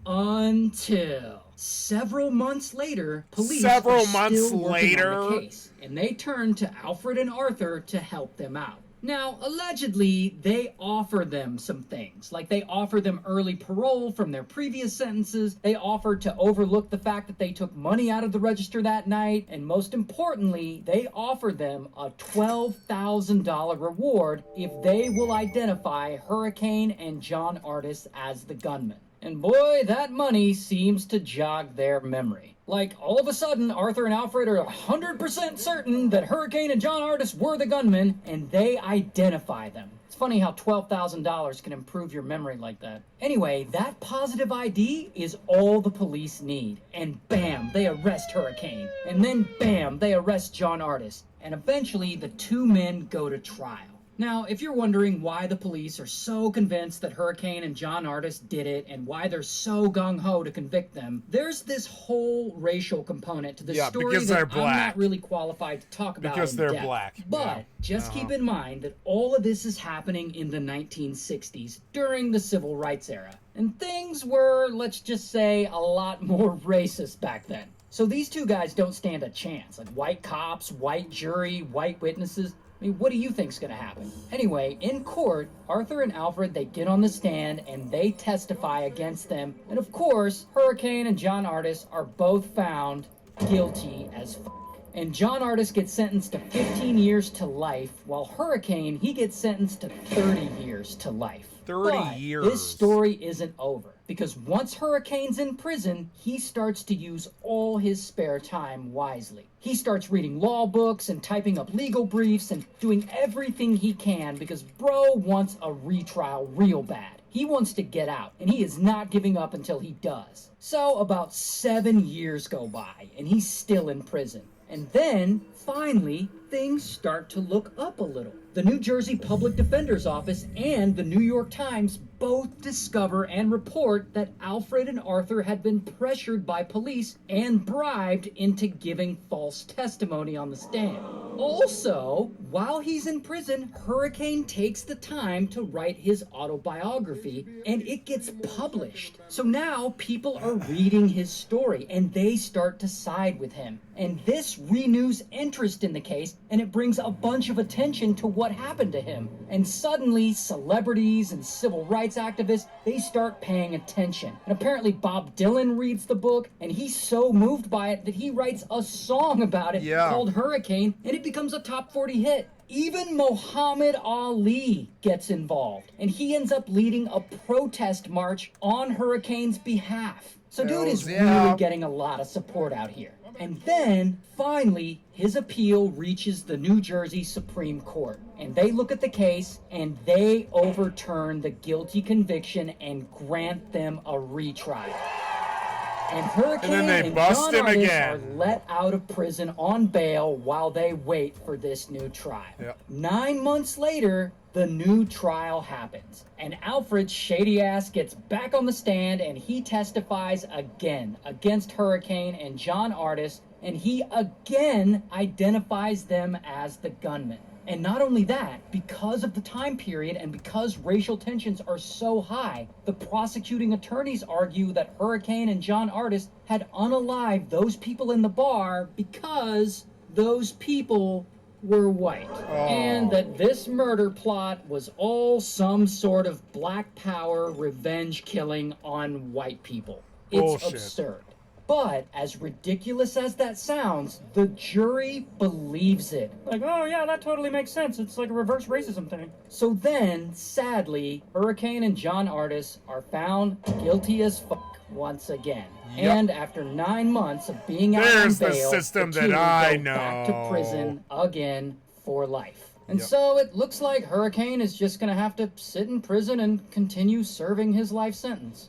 Until several months later, police are still working on the case, and they turn to Alfred and Arthur to help them out. Now, allegedly, they offer them some things, like they offer them early parole from their previous sentences, they offer to overlook the fact that they took money out of the register that night, and most importantly, they offer them a $12,000 reward if they will identify Hurricane and John Artis as the gunman. And boy, that money seems to jog their memory. Like, all of a sudden, Arthur and Alfred are 100% certain that Hurricane and John Artis were the gunmen, and they identify them. It's funny how $12,000 can improve your memory like that. Anyway, that positive ID is all the police need. And bam, they arrest Hurricane. And then bam, they arrest John Artis. And eventually, the two men go to trial. Now, if you're wondering why the police are so convinced that Hurricane and John Artis did it and why they're so gung-ho to convict them, there's this whole racial component to the story that I'm not really qualified to talk about because they're depth. black. But just keep in mind that all of this is happening in the 1960s during the Civil Rights era. And things were, let's just say, a lot more racist back then. So these two guys don't stand a chance. Like white cops, white jury, white witnesses. I mean, what do you think's gonna happen? Anyway, in court, Arthur and Alfred, they get on the stand and they testify against them. And of course, Hurricane and John Artis are both found guilty as f***. And John Artis gets sentenced to 15 years to life, while Hurricane, he gets sentenced to 30 years to life. 30 years. This story isn't over, because once Hurricane's in prison, he starts to use all his spare time wisely. He starts reading law books and typing up legal briefs and doing everything he can because bro wants a retrial real bad. He wants to get out, and he is not giving up until he does. So about 7 years go by, and he's still in prison. And then, finally, things start to look up a little. The New Jersey Public Defender's Office and the New York Times both discover and report that Alfred and Arthur had been pressured by police and bribed into giving false testimony on the stand. Also, while he's in prison, Hurricane takes the time to write his autobiography, and it gets published. So now people are reading his story, and they start to side with him. And this renews interest in the case, and it brings a bunch of attention to what happened to him. And suddenly, celebrities and civil rights activists, they start paying attention. And apparently Bob Dylan reads the book, and he's so moved by it that he writes a song about it called Hurricane, and it becomes a top 40 hit. Even Muhammad Ali gets involved, and he ends up leading a protest march on Hurricane's behalf. So dude is really getting a lot of support out here. And then, finally, his appeal reaches the New Jersey Supreme Court. And they look at the case, and they overturn the guilty conviction and grant them a retrial. And Hurricane and John Artis are let out of prison on bail while they wait for this new trial. 9 months later, the new trial happens. And Alfred's shady ass gets back on the stand and he testifies again against Hurricane and John Artis, and he again identifies them as the gunmen. And not only that, because of the time period and because racial tensions are so high, the prosecuting attorneys argue that Hurricane and John Artis had unalived those people in the bar because those people were white. And that this murder plot was all some sort of black power revenge killing on white people. It's absurd. But as ridiculous as that sounds, the jury believes it. Like, oh yeah, that totally makes sense. It's like a reverse racism thing. So then, sadly, Hurricane and John Artis are found guilty as fuck once again. And after 9 months of being out on bail, the system the two that I go know. back to prison again for life. And so it looks like Hurricane is just gonna have to sit in prison and continue serving his life sentence.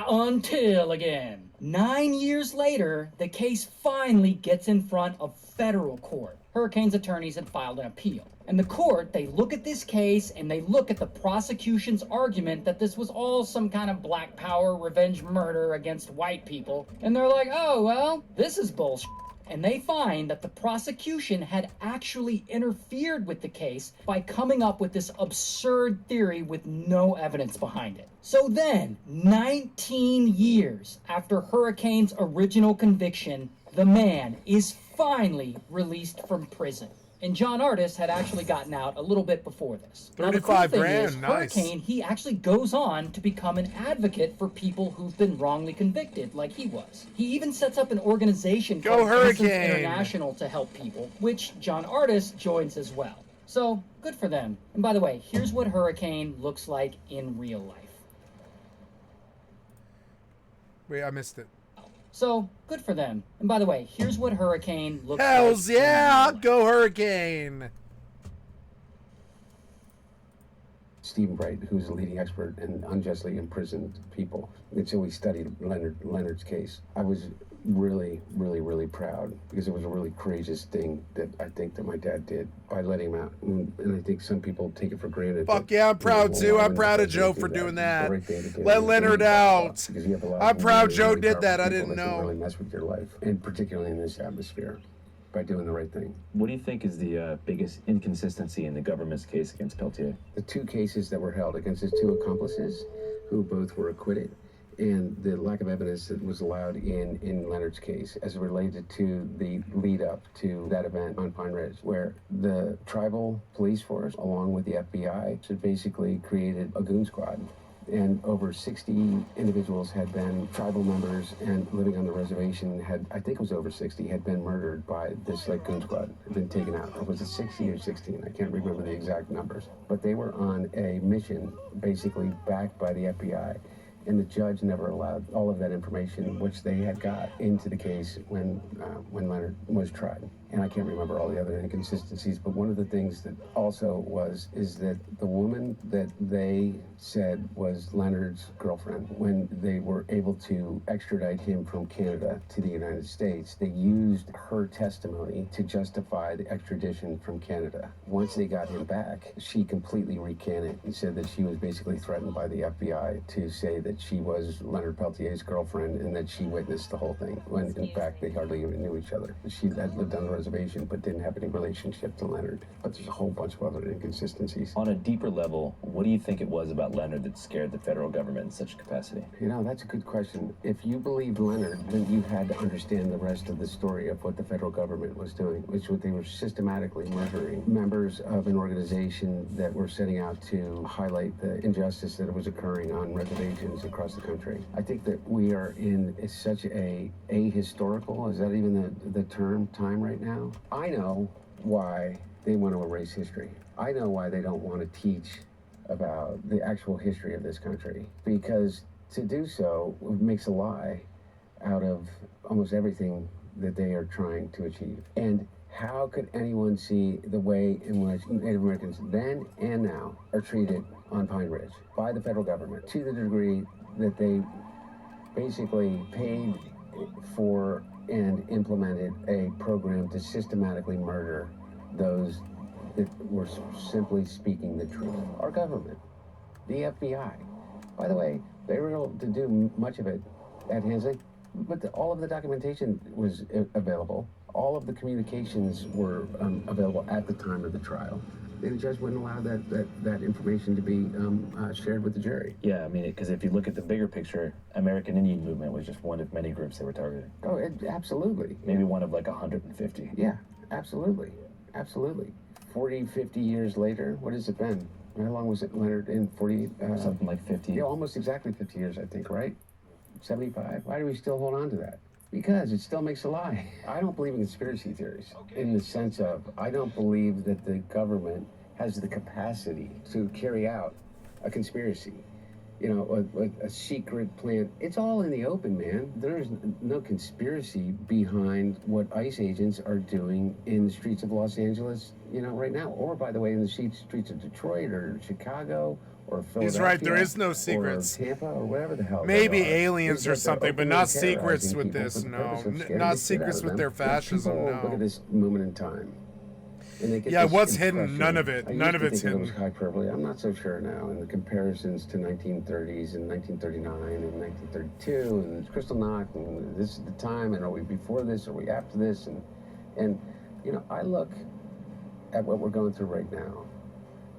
Until again. 9 years later, the case finally gets in front of federal court. Hurricane's attorneys had filed an appeal. And the court, they look at this case and they look at the prosecution's argument that this was all some kind of black power revenge murder against white people. And they're like, oh, well, this is bullshit. And they find that the prosecution had actually interfered with the case by coming up with this absurd theory with no evidence behind it. So then, 19 years after Hurricane's original conviction, the man is finally released from prison. And John Artis had actually gotten out a little bit before this. Now, the cool 35 thing grand, is, nice. Hurricane, he actually goes on to become an advocate for people who've been wrongly convicted, like he was. He even sets up an organization Go called Innocence Hurricane! International to help people, which John Artis joins as well. So, good for them. And by the way, here's what Hurricane looks like in real life. Wait, I missed it. So, good for them. And by the way, here's what Hurricane looks Hells like. yeah! Go Hurricane! Stephen Bright, who's a leading expert in unjustly imprisoned people. And so we studied Leonard's case. I was really, really, really proud because it was a really courageous thing that I think that my dad did by letting him out. And I think some people take it for granted. Fuck yeah, I'm proud too. I'm proud of Joe for doing that. Let Leonard out. I'm proud Joe did that. I didn't know. Really mess with your life, and particularly in this atmosphere, by doing the right thing. What do you think is the biggest inconsistency in the government's case against Peltier? The two cases that were held against his two accomplices, who both were acquitted, and the lack of evidence that was allowed in Leonard's case as related to the lead up to that event on Pine Ridge, where the tribal police force, along with the FBI, had basically created a goon squad. And over 60 individuals had been tribal members and living on the reservation had, I think it was over 60, had been murdered by this goon squad, had been taken out. It was a 60 or 16, I can't remember the exact numbers. But they were on a mission, basically backed by the FBI. And the judge never allowed all of that information, which they had got, into the case when Leonard was tried. And I can't remember all the other inconsistencies, but one of the things that also is that the woman that they said was Leonard's girlfriend, when they were able to extradite him from Canada to the United States, they used her testimony to justify the extradition from Canada. Once they got him back, she completely recanted and said that she was basically threatened by the FBI to say that she was Leonard Peltier's girlfriend and that she witnessed the whole thing, when in fact they hardly even knew each other. She had lived on the reservation but didn't have any relationship to Leonard. But there's a whole bunch of other inconsistencies. On a deeper level, what do you think it was about Leonard that scared the federal government in such capacity? You know, that's a good question. If you believed Leonard, then you had to understand the rest of the story of what the federal government was doing, which was they were systematically murdering members of an organization that were setting out to highlight the injustice that was occurring on reservations across the country. I think that we are in such a ahistorical, is that even the term, time right now? I know why they want to erase history. I know why they don't want to teach about the actual history of this country, because to do so makes a lie out of almost everything that they are trying to achieve. And how could anyone see the way in which Native Americans then and now are treated on Pine Ridge by the federal government, to the degree that they basically paid for and implemented a program to systematically murder those that were simply speaking the truth? Our government, the FBI. By the way, they were able to do much of it at Hansing, but all of the documentation was available. All of the communications were available at the time of the trial. And the judge wouldn't allow that information to be shared with the jury. Yeah, I mean, because if you look at the bigger picture, American Indian movement was just one of many groups they were targeting. Oh, absolutely. Maybe one of like 150. Yeah, absolutely. Absolutely. 40, 50 years later, what has it been? How long was it, Leonard, in 40? Something like 50. Yeah, almost exactly 50 years, I think, right? 75. Why do we still hold on to that? Because it still makes a lie. I don't believe in conspiracy theories in the sense of I don't believe that the government has the capacity to carry out a conspiracy. you know, a secret plan. It's all in the open, man. There's no conspiracy behind what ICE agents are doing in the streets of Los Angeles, you know, right now. Or, by the way, in the streets of Detroit or Chicago or Philadelphia. He's right, there is no secrets. Or Tampa or whatever the hell. Maybe they are. aliens It's or like they're something, but openly not secrets terrorizing with people this, for the no. purpose of scaring Not the shit out secrets of with them. their But fascism, people no. Look at this moment in time. And they get Yeah, this what's hidden? impression. None of it. I None of used it's to think hidden. it was hyperbole. I'm not so sure now. And the comparisons to 1930s and 1939 and 1932 and Kristallnacht and this is the time and are we before this? Are we after this? And you know, I look at what we're going through right now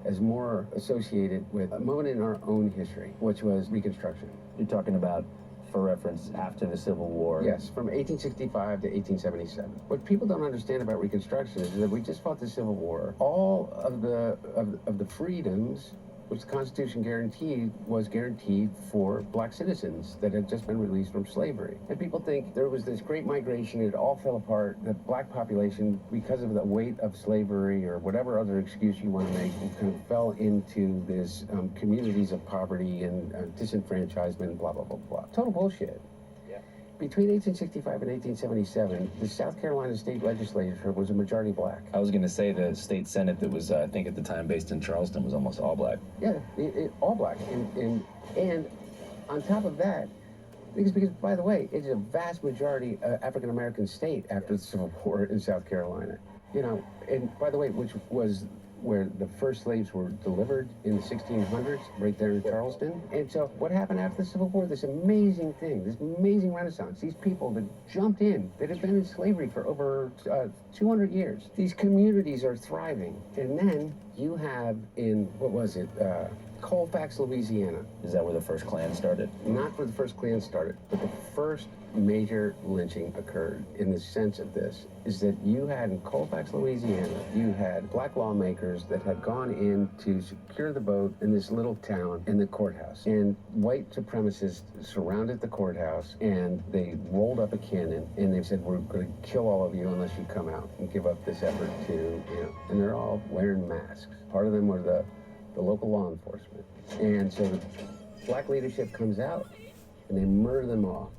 as more associated with a moment in our own history, which was Reconstruction. You're talking about, for reference, after the Civil War. Yes, from 1865 to 1877. What people don't understand about Reconstruction is that we just fought the Civil War. All of the freedoms which the Constitution guaranteed was guaranteed for black citizens that had just been released from slavery. And people think there was this great migration, it all fell apart, the black population, because of the weight of slavery or whatever other excuse you want to make, kind of fell into this communities of poverty and disenfranchisement, blah, blah, blah, blah. Total bullshit. Between 1865 and 1877, the South Carolina state legislature was a majority black. I was going to say the state senate that was, I think at the time, based in Charleston was almost all black. Yeah, all black. And on top of that, because by the way, it's a vast majority African-American state after the Civil War in South Carolina. You know, and by the way, which was where the first slaves were delivered in the 1600s, right there in Charleston. And so what happened after the Civil War? This amazing thing, this amazing renaissance. These people that jumped in, that had been in slavery for over 200 years. These communities are thriving. And then you have in, what was it, Colfax, Louisiana. Is that where the first Klan started? Not where the first Klan started, but the first major lynching occurred in the sense of this, is that you had in Colfax, Louisiana, you had black lawmakers that had gone in to secure the vote in this little town in the courthouse. And white supremacists surrounded the courthouse and they rolled up a cannon and they said, we're going to kill all of you unless you come out and give up this effort to, you know, and they're all wearing masks. Part of them were the local law enforcement. And so the black leadership comes out and they murder them all.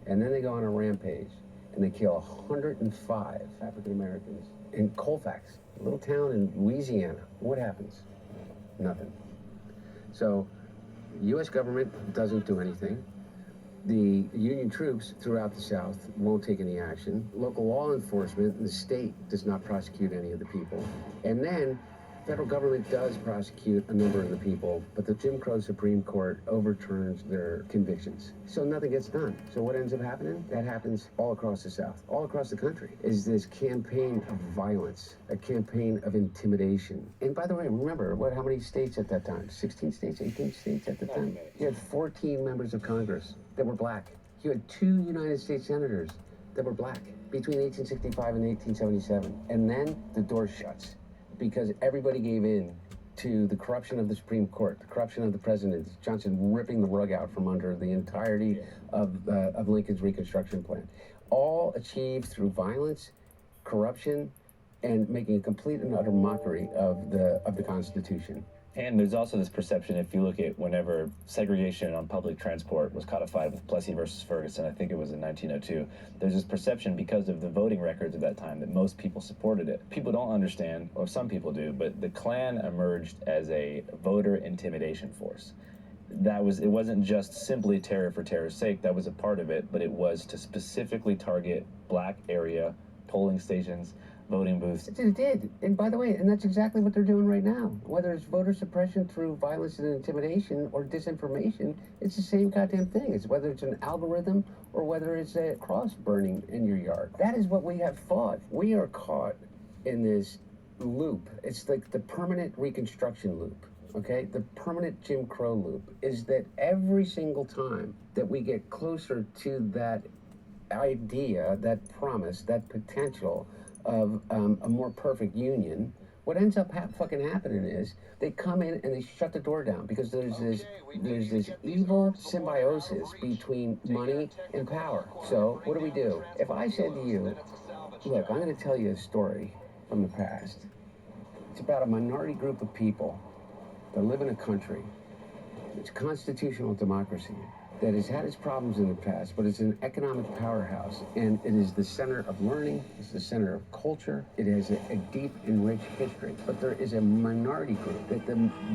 And then they go on a rampage and they kill 105 African Americans in Colfax, a little town in Louisiana. What happens? Nothing. So the U.S. government doesn't do anything. The Union troops throughout the South won't take any action. Local law enforcement in the state does not prosecute any of the people. And then federal government does prosecute a number of the people, but the Jim Crow Supreme Court overturns their convictions. So nothing gets done. So what ends up happening? That happens all across the South, all across the country, is this campaign of violence, a campaign of intimidation. And by the way, remember, how many states at that time? 16 states, 18 states at the time? You had 14 members of Congress that were black. You had 2 United States senators that were black between 1865 and 1877. And then the door shuts, because everybody gave in to the corruption of the Supreme Court, the corruption of the president, Johnson ripping the rug out from under the entirety of Lincoln's Reconstruction plan. All achieved through violence, corruption, and making a complete and utter mockery of the Constitution. And there's also this perception, if you look at whenever segregation on public transport was codified with Plessy versus Ferguson, I think it was in 1902, there's this perception because of the voting records of that time that most people supported it. People don't understand, or some people do, but the Klan emerged as a voter intimidation force. It wasn't just simply terror for terror's sake, that was a part of it, but it was to specifically target black area polling stations, voting booths. It did. And by the way, and that's exactly what they're doing right now. Whether it's voter suppression through violence and intimidation or disinformation, it's the same goddamn thing. It's whether it's an algorithm or whether it's a cross burning in your yard. That is what we have fought. We are caught in this loop. It's like the permanent Reconstruction loop. Okay, the permanent Jim Crow loop is that every single time that we get closer to that idea, that promise, that potential of a more perfect union, what ends up fucking happening is they come in and they shut the door down because there's this evil symbiosis between money and power. So what do? If I said to you, look, I'm going to tell you a story from the past. It's about a minority group of people that live in a country It's constitutional democracy that has had its problems in the past, but it's an economic powerhouse, and it is the center of learning, it's the center of culture, it has a deep and rich history. But there is a minority group that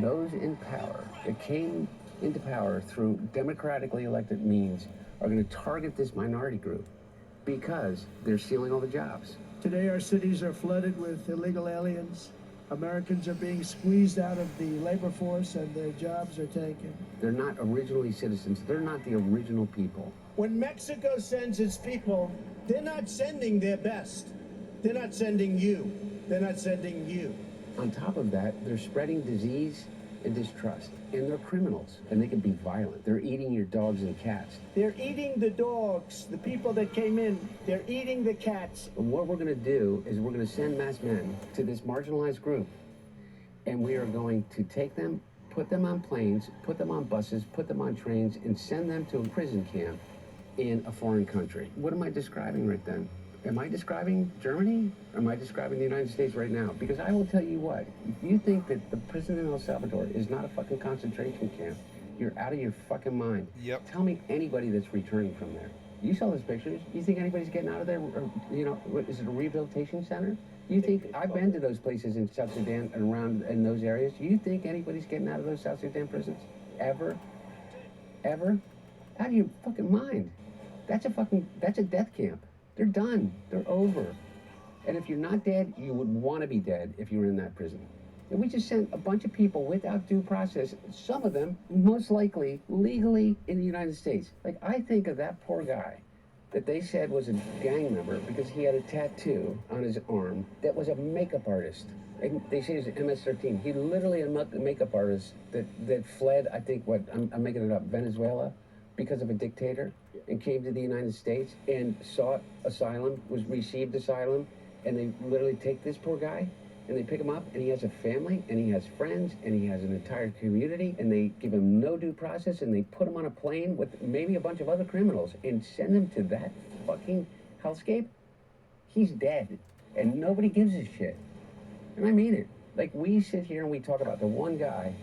those in power that came into power through democratically elected means are going to target this minority group because they're stealing all the jobs. Today our cities are flooded with illegal aliens. Americans are being squeezed out of the labor force and their jobs are taken. They're not originally citizens. They're not the original people. When Mexico sends its people, they're not sending their best. They're not sending you. They're not sending you. On top of that, they're spreading disease and distrust. And they're criminals. And they can be violent. They're eating your dogs and cats. They're eating the dogs, the people that came in. They're eating the cats. And what we're going to do is we're going to send masked men to this marginalized group. And we are going to take them, put them on planes, put them on buses, put them on trains, and send them to a prison camp in a foreign country. What am I describing right then? Am I describing Germany? Or am I describing the United States right now? Because I will tell you what, if you think that the prison in El Salvador is not a fucking concentration camp, you're out of your fucking mind. Yep. Tell me anybody that's returning from there. You saw those pictures. You think anybody's getting out of there? Or, you know, what, is it a rehabilitation center? You think, I've been to those places in South Sudan and around in those areas. You think anybody's getting out of those South Sudan prisons? Ever? Ever? Out of your fucking mind. That's a death camp. They're done. They're over. And if you're not dead, you would want to be dead if you were in that prison. And we just sent a bunch of people without due process, some of them most likely legally in the United States. Like, I think of that poor guy that they said was a gang member because he had a tattoo on his arm that was a makeup artist. And they say he's MS-13. He literally a makeup artist that fled, I think, I'm making it up, Venezuela, because of a dictator, and came to the United States and sought asylum, received asylum, and they literally take this poor guy and they pick him up, and he has a family, and he has friends, and he has an entire community, and they give him no due process, and they put him on a plane with maybe a bunch of other criminals and send him to that fucking hellscape. He's dead, and nobody gives a shit. And I mean it. Like, we sit here and we talk about the one guy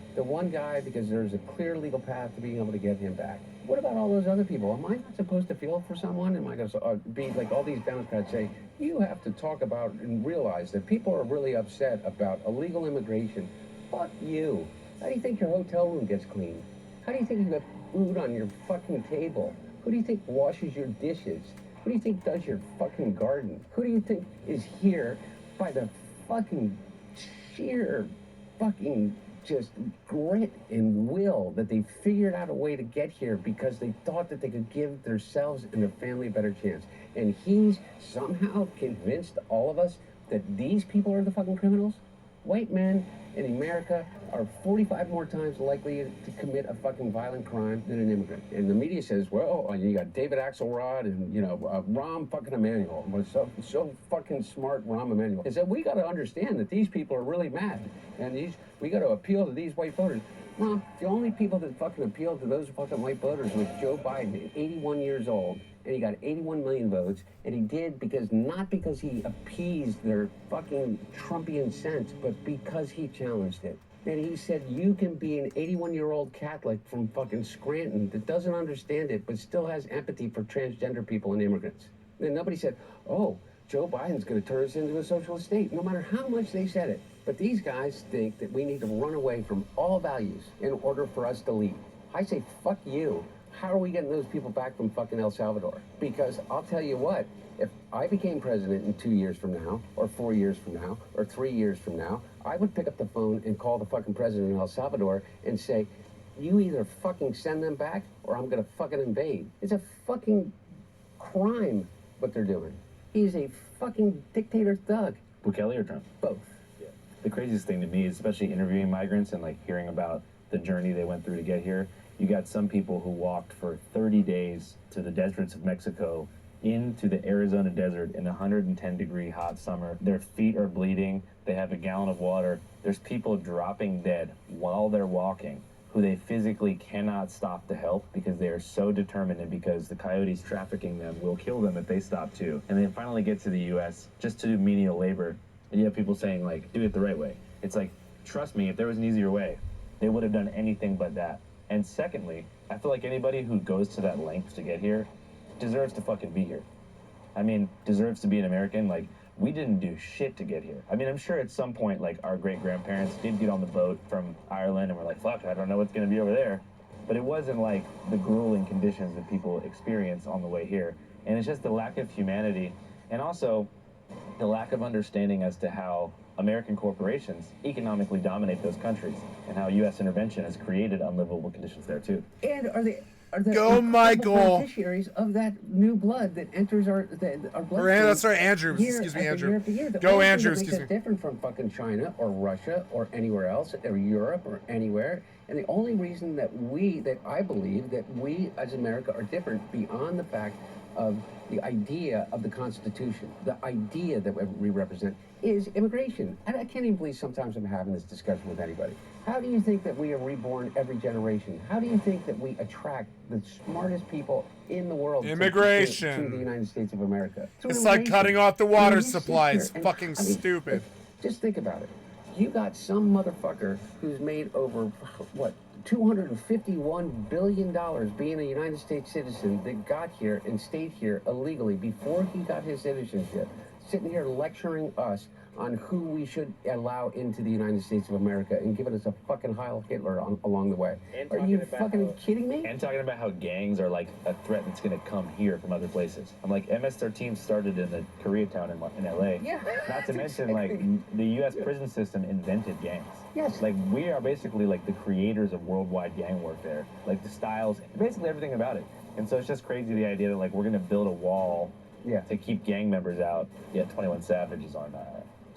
because there's a clear legal path to being able to get him back. What about all those other people? Am I not supposed to feel for someone? Am I going to be like all these Democrats say, you have to talk about and realize that people are really upset about illegal immigration. Fuck you. How do you think your hotel room gets cleaned? How do you think you got food on your fucking table? Who do you think washes your dishes? Who do you think does your fucking garden? Who do you think is here by the fucking sheer fucking just grit and will that they figured out a way to get here because they thought that they could give themselves and their family a better chance. And he's somehow convinced all of us that these people are the fucking criminals? White men in America are 45 more times likely to commit a fucking violent crime than an immigrant. And the media says, well, you got David Axelrod and, you know, Rahm fucking Emanuel. Was so fucking smart, Rahm Emanuel. He said, we got to understand that these people are really mad. And we got to appeal to these white voters. Mom, the only people that fucking appealed to those fucking white voters was Joe Biden, 81 years old. And he got 81 million votes, and he did not because he appeased their fucking Trumpian sense, but because he challenged it. And he said, you can be an 81-year-old Catholic from fucking Scranton that doesn't understand it, but still has empathy for transgender people and immigrants. And nobody said, oh, Joe Biden's going to turn us into a socialist state, no matter how much they said it. But these guys think that we need to run away from all values in order for us to lead. I say, fuck you. How are we getting those people back from fucking El Salvador? Because I'll tell you what, if I became president in 2 years from now, or 4 years from now, or 3 years from now, I would pick up the phone and call the fucking president of El Salvador and say, you either fucking send them back or I'm gonna fucking invade. It's a fucking crime what they're doing. He's a fucking dictator thug. Bukele or Trump? Both. Yeah. The craziest thing to me is especially interviewing migrants and like hearing about the journey they went through to get here. You got some people who walked for 30 days to the deserts of Mexico into the Arizona desert in 110-degree hot summer. Their feet are bleeding. They have a gallon of water. There's people dropping dead while they're walking who they physically cannot stop to help because they are so determined and because the coyotes trafficking them will kill them if they stop too. And they finally get to the U.S. just to do menial labor. And you have people saying, like, do it the right way. It's like, trust me, if there was an easier way, they would have done anything but that. And secondly, I feel like anybody who goes to that length to get here deserves to fucking be here. I mean, deserves to be an American. Like, we didn't do shit to get here. I mean, I'm sure at some point, like, our great-grandparents did get on the boat from Ireland and were like, fuck, I don't know what's going to be over there. But it wasn't like the grueling conditions that people experience on the way here. And it's just the lack of humanity and also the lack of understanding as to how American corporations economically dominate those countries and how U.S. intervention has created unlivable conditions there, too. And are the Go, Michael. beneficiaries of that new blood that enters our blood. That's right, Andrew. Excuse me, Andrew. Go, Andrew. Excuse me. Different from fucking China or Russia or anywhere else or Europe or anywhere. And the only reason that I believe that we as America are different beyond the fact of the idea of the Constitution, the idea that we represent is immigration. And I can't even believe sometimes I'm having this discussion with anybody. How do you think that we are reborn every generation? How do you think that we attract the smartest people in the world Immigration. to the United States of America? It's like cutting off the water supply. It's fucking stupid. Just think about it. You got some motherfucker who's made over, what, $251 billion being a United States citizen that got here and stayed here illegally before he got his citizenship, sitting here lecturing us on who we should allow into the United States of America and giving us a fucking Heil Hitler along the way. Are you fucking kidding me? And talking about how gangs are like a threat that's going to come here from other places. I'm like, MS-13 started in the Koreatown in LA. Yeah. Not to mention, like, the U.S. prison system invented gangs. Yes. Like, we are basically like the creators of worldwide gang warfare. Like, the styles, basically everything about it. And so it's just crazy the idea that, like, we're going to build a wall to keep gang members out. Yeah, 21 Savage is on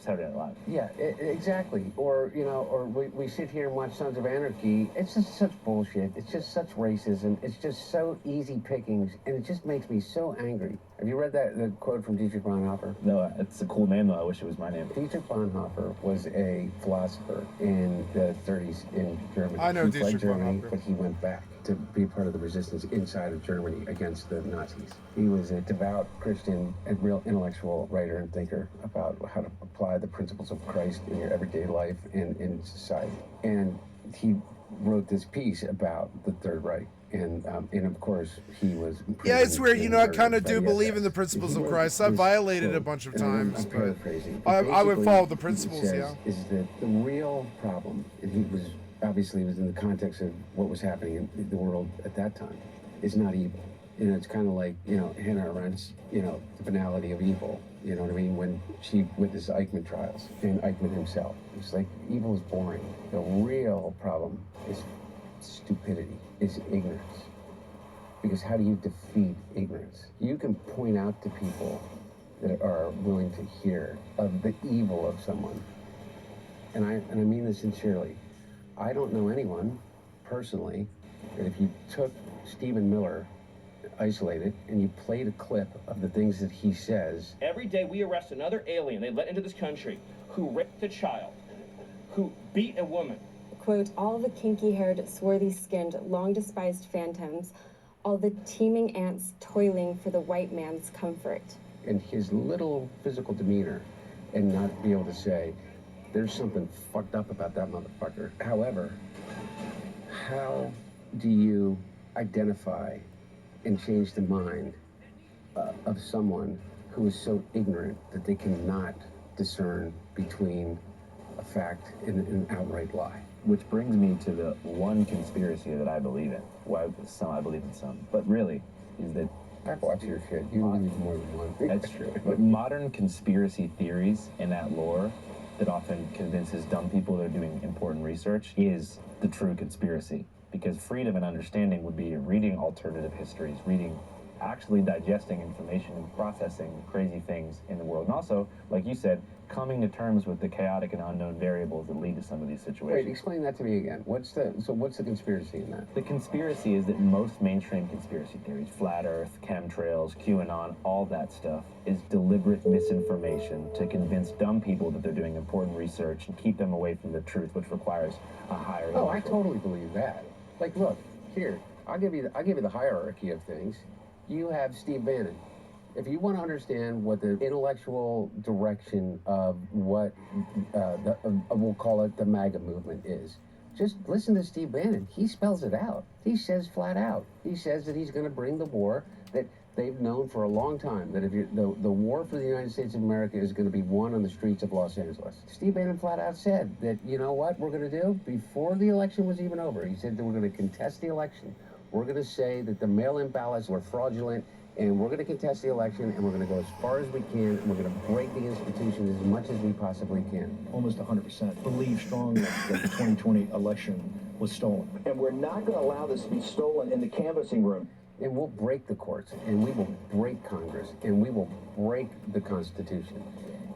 Saturday Night Live. Yeah, exactly. Or, you know, or we sit here and watch Sons of Anarchy. It's just such bullshit. It's just such racism. It's just so easy pickings, and it just makes me so angry. Have you read the quote from Dietrich Bonhoeffer? No, it's a cool name, though. I wish it was my name. Dietrich Bonhoeffer was a philosopher in the 30s in Germany. I know he Dietrich fled Germany, Bonhoeffer. but he went back to be part of the resistance inside of Germany against the Nazis. He was a devout Christian and real intellectual writer and thinker about how to apply the principles of Christ in your everyday life and in society. And he wrote this piece about the Third Reich. And of course, he was... Yeah, it's weird. You know, I kind of do by the believe in SS. the principles He of wrote Christ. I've this violated a quote, bunch of and I'm times, but paraphrasing. I would Basically, follow the he principles, says yeah. Is that the real problem, and he was obviously was in the context of what was happening in the world at that time, is not evil. You know, it's kind of like, you know, Hannah Arendt's, you know, the banality of evil. You know what I mean? When she witnessed Eichmann trials and Eichmann himself, it's like evil is boring. The real problem is stupidity, is ignorance. Because how do you defeat ignorance? You can point out to people that are willing to hear of the evil of someone. And I mean this sincerely. I don't know anyone, personally, that if you took Stephen Miller, isolated, and you played a clip of the things that he says... Every day we arrest another alien they let into this country who raped a child, who beat a woman. Quote, all the kinky-haired, swarthy-skinned, long-despised phantoms, all the teeming ants toiling for the white man's comfort. And his little physical demeanor, and not be able to say, there's something fucked up about that motherfucker. However, how do you identify and change the mind of someone who is so ignorant that they cannot discern between a fact and an outright lie? Which brings me to the one conspiracy that I believe in. Well, I believe in some, but really, is that... I watch your shit. You believe more than one. That's true. But modern conspiracy theories and that lore that often convinces dumb people they're doing important research is the true conspiracy. Because freedom and understanding would be reading alternative histories, actually digesting information and processing crazy things in the world. And also, like you said, coming to terms with the chaotic and unknown variables that lead to some of these situations. Wait, explain that to me again. What's the conspiracy in that? The conspiracy is that most mainstream conspiracy theories, flat earth, chemtrails, QAnon, all that stuff, is deliberate misinformation to convince dumb people that they're doing important research and keep them away from the truth, which requires a higher... Oh, I totally believe that. Like, look, here, I'll give you the hierarchy of things. You have Steve Bannon. If you want to understand what the intellectual direction of what we'll call it the MAGA movement is, Just listen to Steve Bannon. He spells it out. He says flat out. He says that he's going to bring the war that they've known for a long time, that if the war for the United States of America is going to be won on the streets of Los Angeles. Steve Bannon flat out said that, you know what we're going to do? Before the election was even over, he said that we're going to contest the election. We're going to say that the mail-in ballots were fraudulent, and we're going to contest the election, and we're going to go as far as we can, and we're going to break the institutions as much as we possibly can. Almost 100% believe strongly that the 2020 election was stolen. And we're not going to allow this to be stolen in the canvassing room. And we'll break the courts, and we will break Congress, and we will break the Constitution.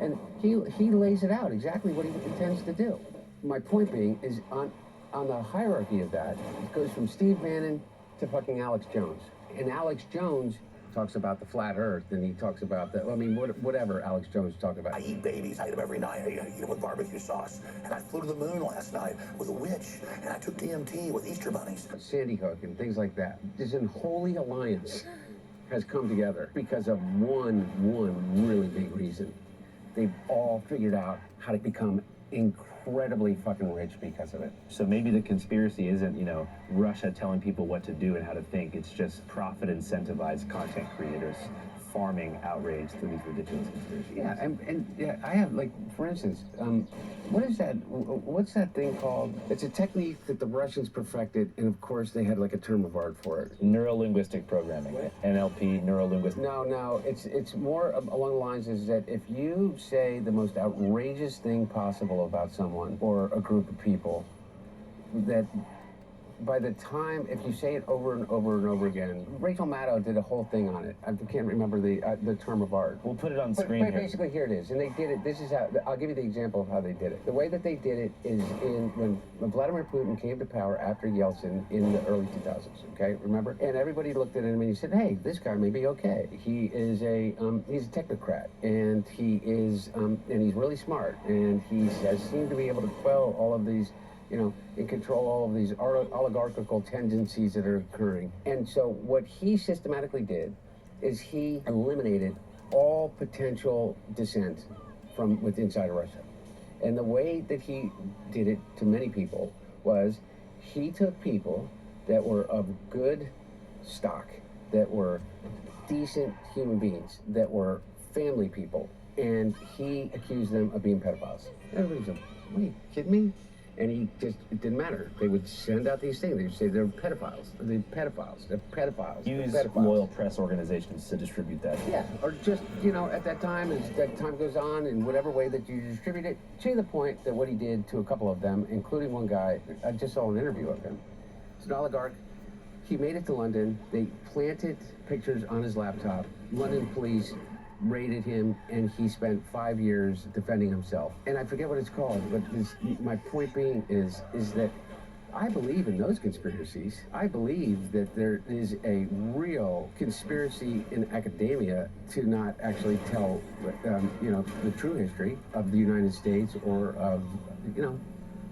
And he lays it out exactly what he intends to do. My point being is on the hierarchy of that, it goes from Steve Bannon to fucking Alex Jones. And Alex Jones talks about the flat earth, and he talks about the, I mean, whatever Alex Jones talked about. I eat babies, I eat them every night, I eat them with barbecue sauce. And I flew to the moon last night with a witch, and I took DMT with Easter bunnies. Sandy Hook and things like that. This unholy alliance has come together because of one really big reason. They've all figured out how to become incredibly fucking rich because of it. So maybe the conspiracy isn't, you know, Russia telling people what to do and how to think. It's just profit incentivized content creators farming outrage through these ridiculous conspiracies. Yeah, and yeah, I have, like, for instance, what is that? What's that thing called? It's a technique that the Russians perfected, and of course they had like a term of art for it. Neuro-linguistic programming, NLP, neuro-linguistic. No, it's more along the lines is that if you say the most outrageous thing possible about someone or a group of people, that by the time, if you say it over and over and over again, Rachel Maddow did a whole thing on it. I can't remember the term of art. We'll put it on screen here. Basically, here it is. And they did it, this is how, I'll give you the example of how they did it. The way that they did it is when Vladimir Putin came to power after Yeltsin in the early 2000s, okay, remember? And everybody looked at him and he said, hey, this guy may be okay. He is he's a technocrat, and he is, and he's really smart, and he has seemed to be able to quell all of these, you know, and control all of these oligarchical tendencies that are occurring. And so what he systematically did is he eliminated all potential dissent from inside of Russia. And the way that he did it to many people was he took people that were of good stock, that were decent human beings, that were family people, and he accused them of being pedophiles. Everybody's like, wait, you kidding me? And it didn't matter. They would send out these things. They would say they're pedophiles. They're pedophiles. They're pedophiles. Use pedophiles. loyal press organizations to distribute that. Yeah, or just, you know, at that time, as that time goes on, in whatever way that you distribute it, to the point that what he did to a couple of them, including one guy, I just saw an interview of him. It's an oligarch. He made it to London. They planted pictures on his laptop. London police raided him, and he spent 5 years defending himself. And I forget what it's called, but my point being is that I believe in those conspiracies. I believe that there is a real conspiracy in academia to not actually tell, you know, the true history of the United States or of, you know,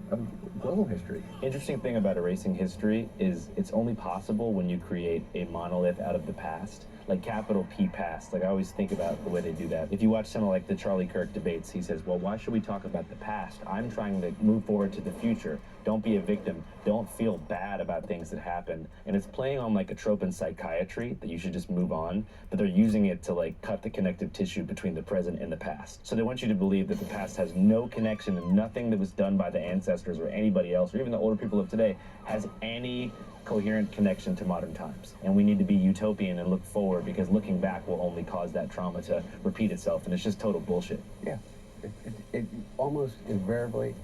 of global history. Interesting thing about erasing history is it's only possible when you create a monolith out of the past. Like capital P past. Like I always think about the way they do that. If you watch some of like the Charlie Kirk debates, he says, well, why should we talk about the past? I'm trying to move forward to the future. Don't be a victim. Don't feel bad about things that happened. And it's playing on like a trope in psychiatry that you should just move on, but they're using it to like cut the connective tissue between the present and the past. So they want you to believe that the past has no connection and nothing that was done by the ancestors or anybody else or even the older people of today has any coherent connection to modern times. And we need to be utopian and look forward, because looking back will only cause that trauma to repeat itself, and it's just total bullshit. Yeah, it almost invariably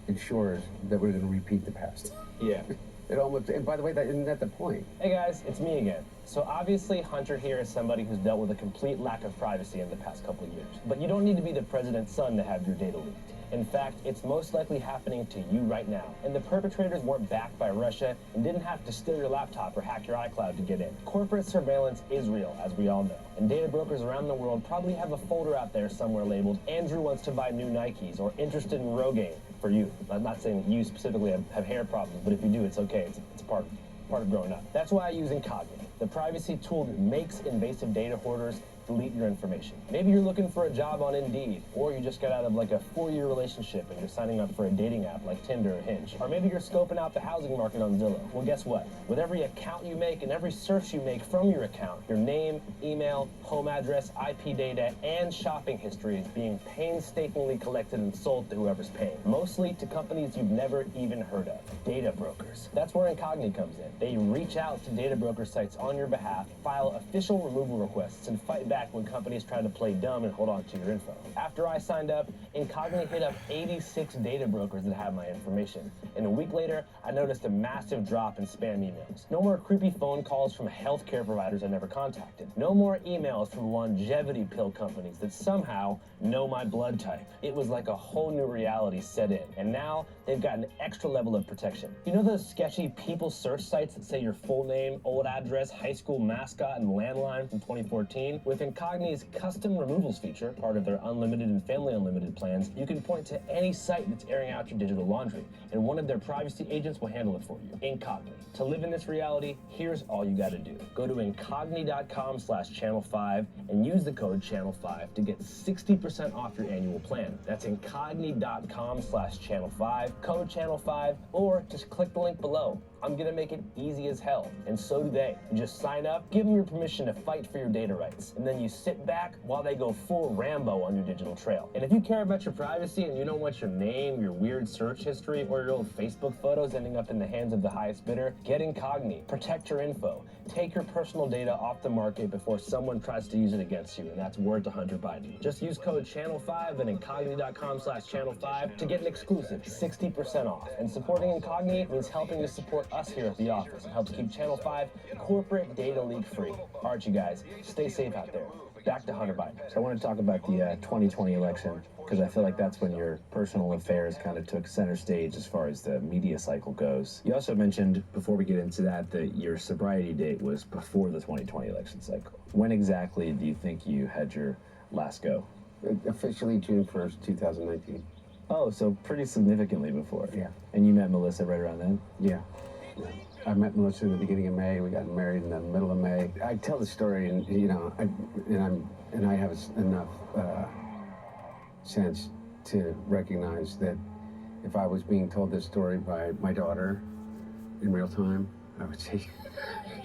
ensures that we're going to repeat the past. Yeah. It almost, and by the way, isn't that the point? Hey guys, it's me again. So obviously Hunter here is somebody who's dealt with a complete lack of privacy in the past couple of years. But you don't need to be the president's son to have your data leaked. In fact, it's most likely happening to you right now. And the perpetrators weren't backed by Russia and didn't have to steal your laptop or hack your iCloud to get in. Corporate surveillance is real, as we all know. And data brokers around the world probably have a folder out there somewhere labeled, Andrew wants to buy new Nikes, or interested in Rogaine for you. I'm not saying that you specifically have hair problems, but if you do, it's okay. It's part of growing up. That's why I use Incognito, the privacy tool that makes invasive data hoarders delete your information. Maybe you're looking for a job on Indeed, or you just got out of like a 4-year relationship and you're signing up for a dating app like Tinder or Hinge. Or maybe you're scoping out the housing market on Zillow. Well, guess what? With every account you make and every search you make from your account, your name, email, home address, IP data, and shopping history is being painstakingly collected and sold to whoever's paying. Mostly to companies you've never even heard of. Data brokers. That's where Incogni comes in. They reach out to data broker sites on your behalf, file official removal requests, and fight back when companies try to play dumb and hold on to your info. After I signed up, Incogni hit up 86 data brokers that have my information. And a week later, I noticed a massive drop in spam emails. No more creepy phone calls from healthcare providers I never contacted. No more emails from longevity pill companies that somehow know my blood type. It was like a whole new reality set in. And now they've got an extra level of protection. You know those sketchy people search sites that say your full name, old address, high school mascot, and landline from 2014? With Incogni's custom removals feature, part of their unlimited and family unlimited plans, you can point to any site that's airing out your digital laundry, and one of their privacy agents will handle it for you. Incogni. To live in this reality, here's all you gotta do. Go to incogni.com/channel5 and use the code channel5 to get 60% off your annual plan. That's incogni.com/channel5, code channel5, or just click the link below. I'm gonna make it easy as hell, and so do they. You just sign up, give them your permission to fight for your data rights, and then you sit back while they go full Rambo on your digital trail. And if you care about your privacy and you don't want your name, your weird search history, or your old Facebook photos ending up in the hands of the highest bidder, get Incogni. Protect your info. Take your personal data off the market before someone tries to use it against you, and that's word to Hunter Biden. Just use code channel5 at incogni.com/channel5 to get an exclusive 60% off. And supporting Incogni means helping to support us here at the office. It helps keep Channel 5 corporate data leak free. All right, you guys, stay safe out there. Back to Hunter Biden. So I want to talk about the 2020 election, because I feel like that's when your personal affairs kind of took center stage as far as the media cycle goes. You also mentioned, before we get into that your sobriety date was before the 2020 election cycle. When exactly do you think you had your last go? Officially June 1st, 2019. Oh, so pretty significantly before. Yeah. And you met Melissa right around then? Yeah. I met Melissa in the beginning of May. We got married in the middle of May. I tell the story, and I have enough sense to recognize that if I was being told this story by my daughter in real time, I would say,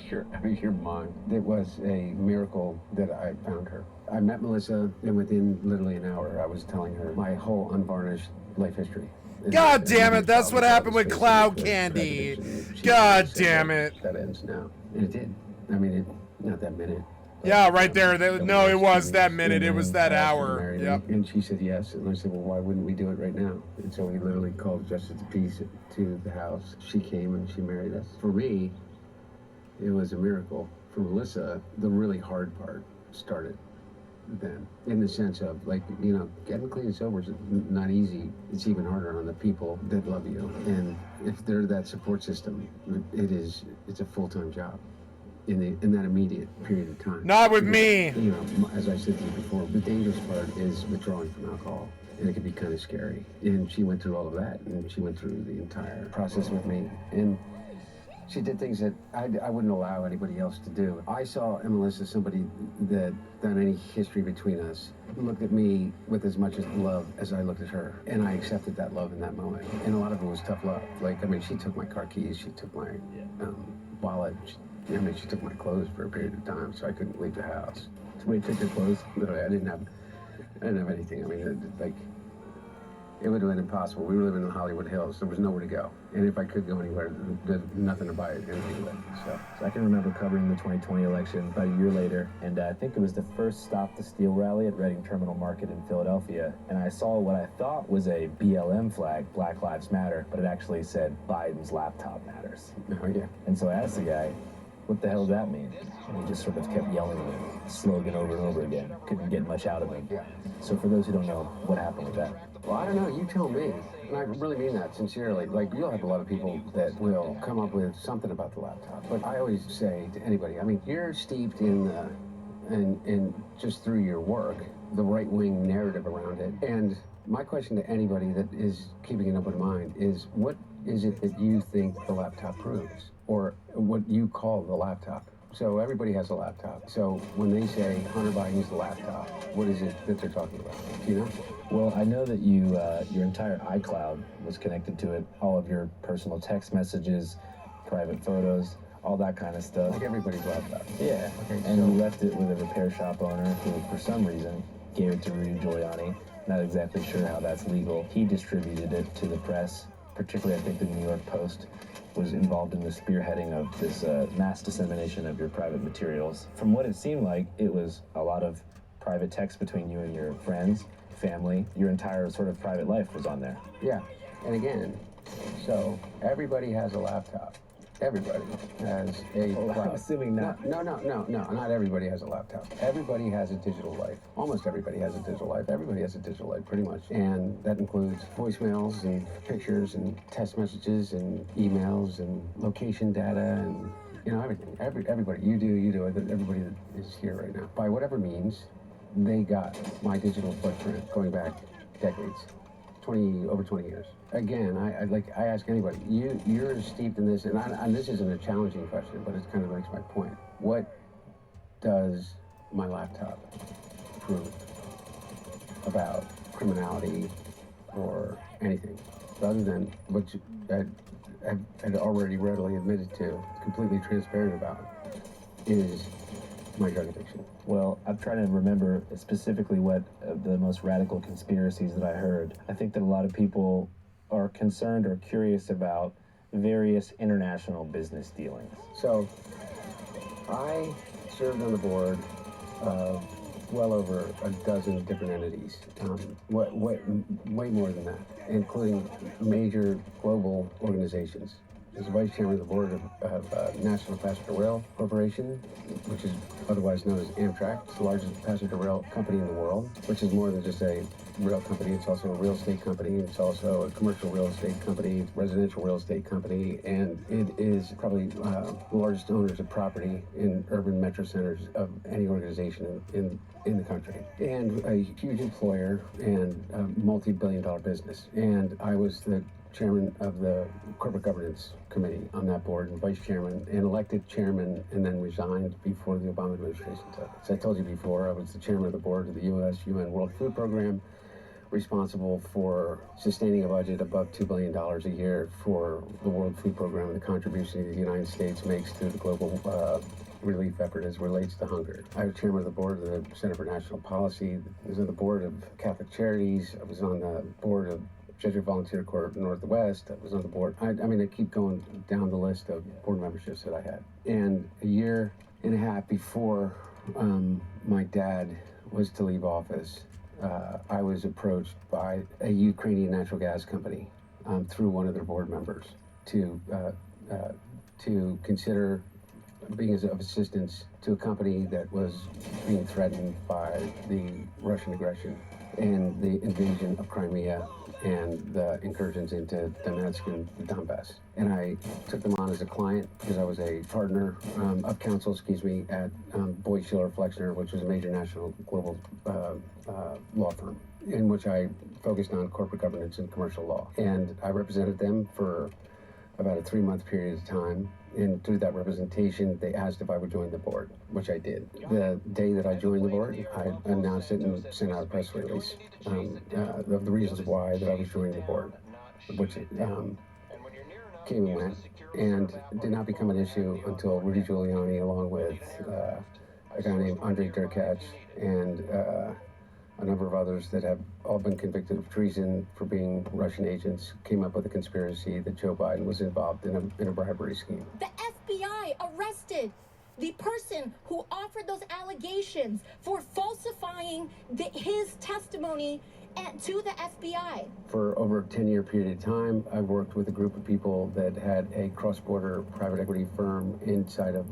"You're mine." It was a miracle that I found her. I met Melissa, and within literally an hour, I was telling her my whole unvarnished life history. God damn it, that's what happened with Cloud Candy. God damn it. That ends now. And it did. I mean, not that minute. Yeah, right there. No, it was that minute. It was that hour. Yep. And she said yes. And I said, well, why wouldn't we do it right now? And so we literally called Justice of the Peace to the house. She came and she married us. For me, it was a miracle. For Melissa, the really hard part started then, in the sense of, like, getting clean and sober is not easy. It's even harder on the people that love you. And if they're that support system, it's a full-time job in that immediate period of time. Not with me. As I said to you before, the dangerous part is withdrawing from alcohol. And it can be kind of scary. And she went through all of that, and she went through the entire process with me. And she did things that I wouldn't allow anybody else to do. I saw in Melissa somebody that, without any history between us, looked at me with as much love as I looked at her. And I accepted that love in that moment. And a lot of it was tough love. Like, she took my car keys, she took my wallet. She took my clothes for a period of time, so I couldn't leave the house. Somebody took your clothes? Literally, I didn't have anything. It would have been impossible. We were living in the Hollywood Hills. There was nowhere to go. And if I could go anywhere, there's nothing to buy anything with. So I can remember covering the 2020 election about a year later, and I think it was the first Stop the Steal rally at Reading Terminal Market in Philadelphia, and I saw what I thought was a BLM flag, Black Lives Matter, but it actually said Biden's laptop matters. Oh, yeah. And so I asked the guy, what the hell does that mean? And he just sort of kept yelling the slogan over and over again. Couldn't get much out of him. Yeah. So for those who don't know, what happened with that? Well, I don't know. You tell me. And I really mean that sincerely. Like, you'll have a lot of people that will come up with something about the laptop. But I always say to anybody, you're steeped in just through your work, the right-wing narrative around it. And my question to anybody that is keeping an open mind is, what is it that you think the laptop proves? Or what you call the laptop? So everybody has a laptop. So when they say Hunter Biden used a laptop, what is it that they're talking about? Do you know? Well, I know that your entire iCloud was connected to it. All of your personal text messages, private photos, all that kind of stuff. Like everybody's laptop. Yeah. Okay, And so you left it with a repair shop owner who, for some reason, gave it to Rudy Giuliani. Not exactly sure how that's legal. He distributed it to the press, particularly I think the New York Post was involved in the spearheading of this mass dissemination of your private materials. From what it seemed like, it was a lot of private text between you and your friends, family. Your entire sort of private life was on there. yeah, and again, so everybody has a laptop. Everybody has a Well, I'm cloud. assuming not. No, not everybody has a laptop. Everybody has a digital life. Almost everybody has a digital life. Everybody has a digital life, pretty much. And that includes voicemails and pictures and text messages and emails and location data and, you know, everything. Everybody, you do, everybody that is here right now. By whatever means, they got my digital footprint going back decades. Over 20 years. Again, I ask anybody, you're steeped in this, and this isn't a challenging question, but it kind of makes my point. What does my laptop prove about criminality or anything, other than what I had already readily admitted to, completely transparent about, is my drug addiction? Well, I'm trying to remember specifically what the most radical conspiracies that I heard. I think that a lot of people are concerned or curious about various international business dealings. So, I served on the board of well over a dozen different entities, way more than that, including major global organizations. As vice chairman of the board of National Passenger Rail Corporation, which is otherwise known as Amtrak. It's the largest passenger rail company in the world, which is more than just a rail company. It's also a real estate company. It's also a commercial real estate company, residential real estate company, and it is probably the largest owners of property in urban metro centers of any organization in the country, and a huge employer and a multi-billion-dollar business. And I was the chairman of the corporate governance committee on that board, and vice chairman, and elected chairman, and then resigned before the Obama administration took it. So I told you before, I was the chairman of the board of the UN World Food Program, responsible for sustaining a budget above $2 billion a year for the World Food Program and the contribution the United States makes to the global relief effort as relates to hunger. I was chairman of the board of the Center for National Policy. I was on the board of Catholic Charities. I was on the board of Jesuit Volunteer Corps Northwest. I was on the board. I mean, I keep going down the list of board memberships that I had. And a year and a half before my dad was to leave office, I was approached by a Ukrainian natural gas company through one of their board members to consider being of assistance to a company that was being threatened by the Russian aggression and the invasion of Crimea and the incursions into Donetsk and Donbass. And I took them on as a client because I was a partner of counsel, at Boyd Schiller Flexner, which was a major national global law firm, in which I focused on corporate governance and commercial law. And I represented them for about a 3-month period of time. And through that representation, they asked if I would join the board, which I did. The day that I joined the board, I announced it and sent out a press release of the reasons why that I was joining the board, which came and went, and did not become an issue until Rudy Giuliani, along with a guy named Andrei Derkach and a number of others that have all been convicted of treason for being Russian agents, came up with a conspiracy that Joe Biden was involved in a bribery scheme. The FBI arrested the person who offered those allegations for falsifying his testimony to the FBI. For over a 10-year period of time, I worked with a group of people that had a cross-border private equity firm inside of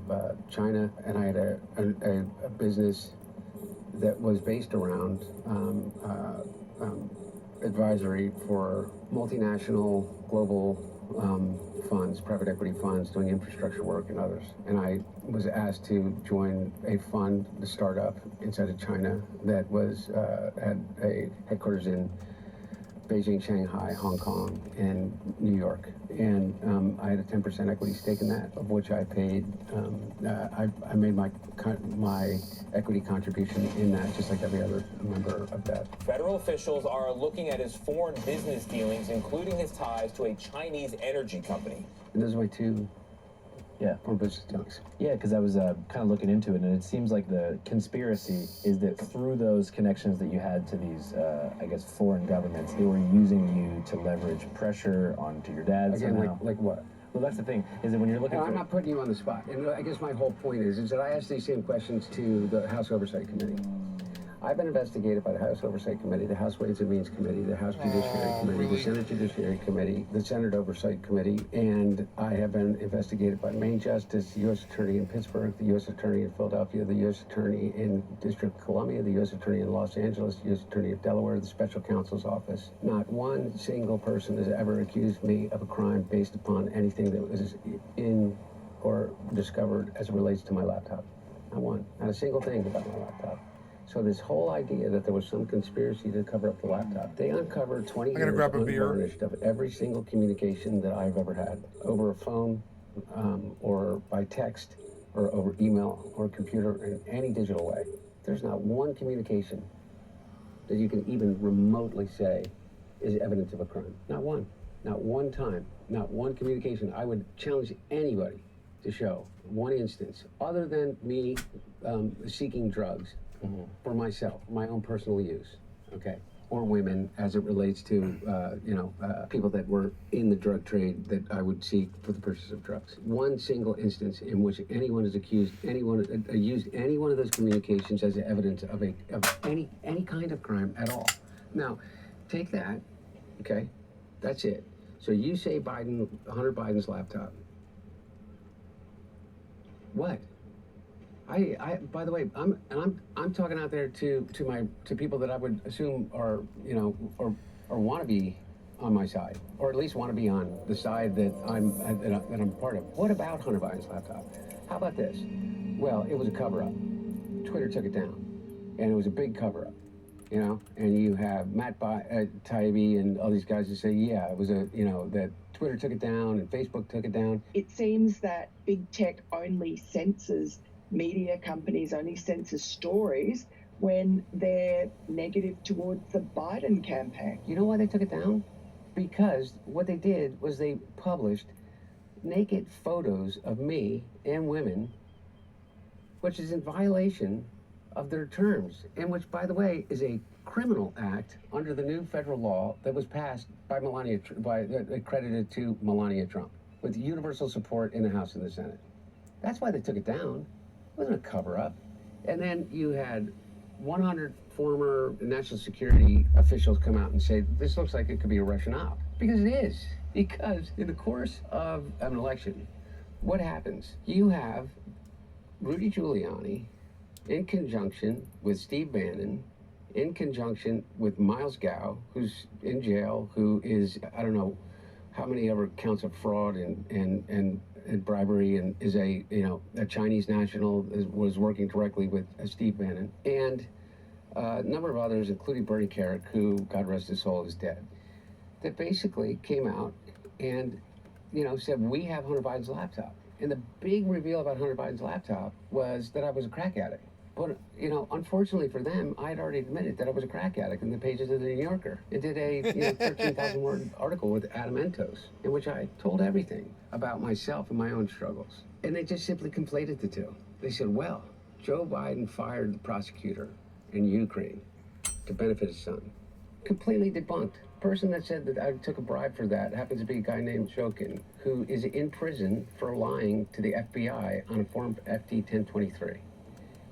China, and I had a business that was based around advisory for multinational global funds, private equity funds, doing infrastructure work and others. And I was asked to join a fund, the startup inside of China, that was had a headquarters in Beijing, Shanghai, Hong Kong, and New York. And I had a 10% equity stake in that, of which I paid, I made my equity contribution in that, just like every other member of that. Federal officials are looking at his foreign business dealings, including his ties to a Chinese energy company. And those are my two foreign business dealings. Yeah, because I was kind of looking into it, and it seems like the conspiracy is that through those connections that you had to these, I guess, foreign governments, they were using you to leverage pressure onto your dad. Again, somehow. like what? Well, that's the thing, is that when you're looking I'm not putting you on the spot. And I guess my whole point is that I asked these same questions to the House Oversight Committee. I've been investigated by the House Oversight Committee, the House Ways and Means Committee, the House Judiciary Committee, the Senate Judiciary Committee, the Senate Oversight Committee, and I have been investigated by Maine Justice, the U.S. Attorney in Pittsburgh, the U.S. Attorney in Philadelphia, the U.S. Attorney in District of Columbia, the U.S. Attorney in Los Angeles, the U.S. Attorney of Delaware, the Special Counsel's Office. Not one single person has ever accused me of a crime based upon anything that was in or discovered as it relates to my laptop. Not one. Not a single thing about my laptop. So this whole idea that there was some conspiracy to cover up the laptop, they uncovered 20 years unvarnished of every single communication that I've ever had, over a phone, or by text, or over email, or computer, in any digital way. There's not one communication that you can even remotely say is evidence of a crime. Not one. Not one time. Not one communication. I would challenge anybody to show one instance, other than me seeking drugs, for myself, my own personal use, okay? Or women, as it relates to, people that were in the drug trade that I would seek for the purchase of drugs. One single instance in which anyone has used any one of those communications as evidence of any kind of crime at all. Now, take that, okay? That's it. So you say Hunter Biden's laptop. What? By the way, I'm talking out there to people that I would assume are, or want to be on my side, or at least want to be on the side that I'm part of. What about Hunter Biden's laptop? How about this? Well, it was a cover-up. Twitter took it down, and it was a big cover-up, And you have Matt Taibbi and all these guys that say, yeah, it was that Twitter took it down and Facebook took it down. It seems that big tech only censors media companies, only censor stories when they're negative towards the Biden campaign. You know why they took it down? Because what they did was they published naked photos of me and women, which is in violation of their terms, and which, by the way, is a criminal act under the new federal law that was passed by accredited to Melania Trump, with universal support in the House and the Senate. That's why they took it down. It wasn't a cover-up. And then you had 100 former national security officials come out and say, this looks like it could be a Russian op. Because it is. Because in the course of an election, what happens? You have Rudy Giuliani in conjunction with Steve Bannon, in conjunction with Miles Gow, who's in jail, who is, I don't know how many ever counts of fraud and bribery, and is a Chinese national, was working directly with Steve Bannon, and a number of others, including Bernie Kerik, who, God rest his soul, is dead, that basically came out and said, we have Hunter Biden's laptop. And the big reveal about Hunter Biden's laptop was that I was a crack addict. But, unfortunately for them, I had already admitted that I was a crack addict in the pages of the New Yorker. It did a 13,000-word article with Adam Entos, in which I told everything about myself and my own struggles. And they just simply conflated the two. They said, well, Joe Biden fired the prosecutor in Ukraine to benefit his son. Completely debunked. The person that said that I took a bribe for that happens to be a guy named Shokin, who is in prison for lying to the FBI on a form FT 1023.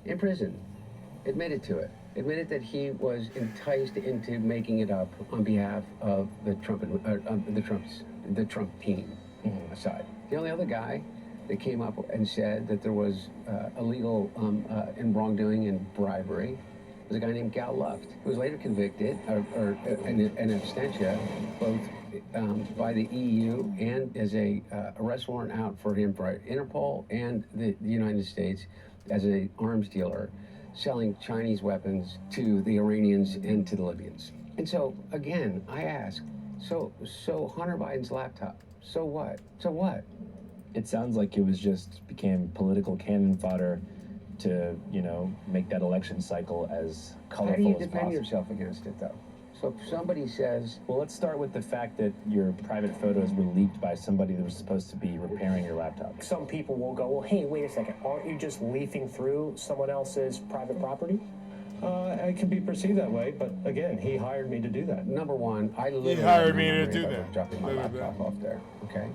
In prison, admitted to it, admitted that he was enticed into making it up on behalf of the Trump team aside. The only other guy that came up and said that there was illegal and wrongdoing and bribery was a guy named Gal Luft, who was later convicted in absentia, both by the EU and as a arrest warrant out for him by Interpol and the United States as an arms dealer, selling Chinese weapons to the Iranians and to the Libyans. And so, again, I ask, so Hunter Biden's laptop, so what? So what? It sounds like it was just became political cannon fodder to, you know, make that election cycle as colorful How do you as defend possible. yourself against it, though? So if somebody says... Well, let's start with the fact that your private photos were leaked by somebody that was supposed to be repairing your laptop. Some people will go, well, hey, wait a second, aren't you just leafing through someone else's private property? It can be perceived that way, but again, he hired me to do that. Number one, I literally hired have no me to memory do of ever that. dropping my laptop off there, okay?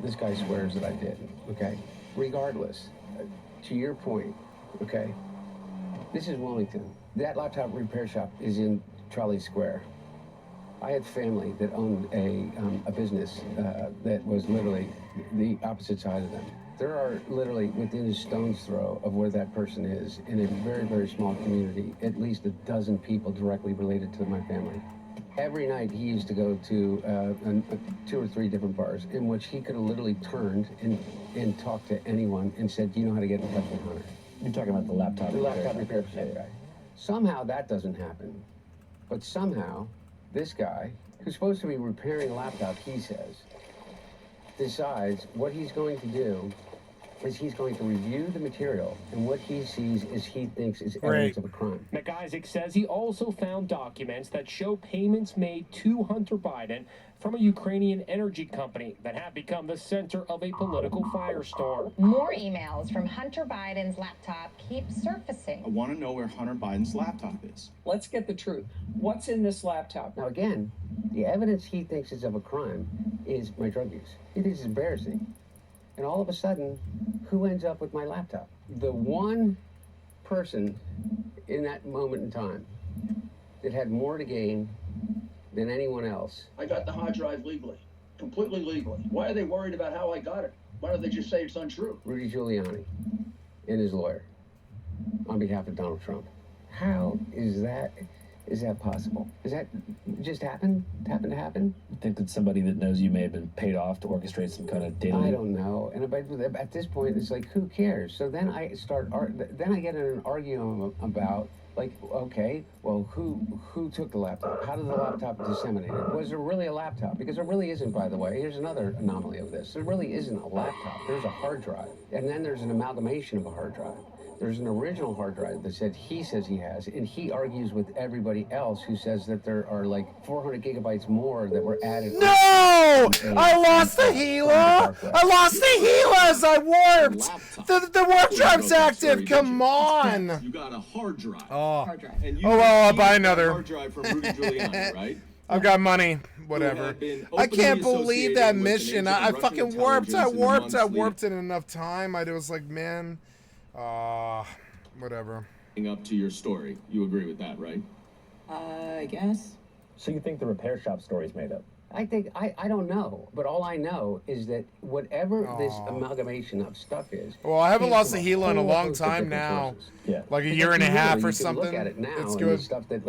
This guy swears that I did, okay? Regardless, to your point, okay? This is Wilmington. That laptop repair shop is in Trolley Square. I had family that owned a business that was literally the opposite side of them. There are literally within a stone's throw of where that person is in a very, very small community, at least a dozen people directly related to my family. Every night he used to go to 2 or 3 different bars in which he could have literally turned and talked to anyone and said, do you know how to get in touch with Hunter? You're talking about the laptop The laptop repair shop guy. Somehow that doesn't happen. But somehow this guy, who's supposed to be repairing a laptop, he says, decides what he's going to do is he's going to review the material, and what he sees is he thinks is evidence of a crime. McIsaac says he also found documents that show payments made to Hunter Biden from a Ukrainian energy company that have become the center of a political firestorm. More emails from Hunter Biden's laptop keep surfacing. I want to know where Hunter Biden's laptop is. Let's get the truth. What's in this laptop? Now again, the evidence he thinks is of a crime is my drug use. He thinks it's embarrassing. And all of a sudden, who ends up with my laptop? The one person in that moment in time that had more to gain than anyone else. I got the hard drive legally, completely legally. Why are they worried about how I got it? Why don't they just say it's untrue? Rudy Giuliani and his lawyer on behalf of Donald Trump. How is that possible? Does that just happen to happen? I think that somebody that knows you may have been paid off to orchestrate some kind of data I leak. don't know. And at this point, it's like, who cares? So then I then I get in an argument about, like, okay, well, who took the laptop? How did the laptop disseminate it? Was there really a laptop? Because there really isn't, by the way. Here's another anomaly of this. There really isn't a laptop. There's a hard drive. And then there's an amalgamation of a hard drive. There's an original hard drive that he says he has, and he argues with everybody else who says that there are like 400 gigabytes more that were added. No! I lost the Gila! I lost the Gilas! I warped! The warp drive's active! Come on! You got a hard drive. Oh, And you oh well, I'll buy received that another. hard drive from Rudy Giuliani, right? I've got money. Whatever. I can't believe that mission. I fucking warped. I warped in enough time. I was like, man, whatever. Up to your story. You agree with that, right? I guess. So you think the repair shop story's made up? I think, I don't know, but all I know is that whatever this amalgamation of stuff is. Well, I haven't came lost from a Gila in a whole long host of time different now. sources. Yeah. Like a But year and a you half really, or you can something. Look at it now, It's and good. the stuff that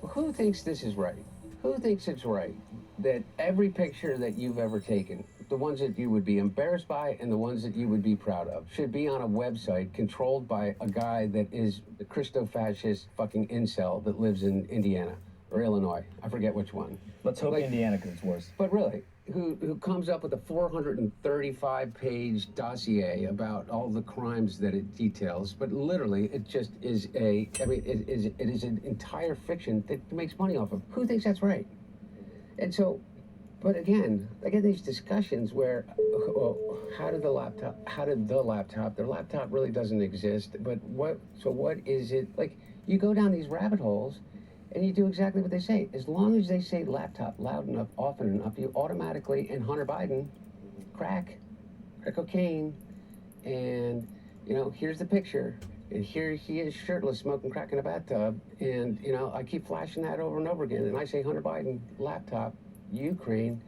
who thinks this is right? Who thinks it's right that every picture that you've ever taken, the ones that you would be embarrassed by and the ones that you would be proud of, should be on a website controlled by a guy that is the Christo-fascist fucking incel that lives in Indiana or Illinois? I forget which one. Let's hope Indiana, because it's worse. But really, who comes up with a 435-page dossier about all the crimes that it details, but literally it just is it is an entire fiction that makes money off of. Who thinks that's right? And so, but again, I get these discussions where, well, their laptop really doesn't exist, but what is it? Like, you go down these rabbit holes, and you do exactly what they say. As long as they say laptop loud enough, often enough, you automatically, and Hunter Biden, crack cocaine, and, here's the picture, and here he is shirtless, smoking crack in a bathtub, and, I keep flashing that over and over again, and I say Hunter Biden, laptop, Ukraine,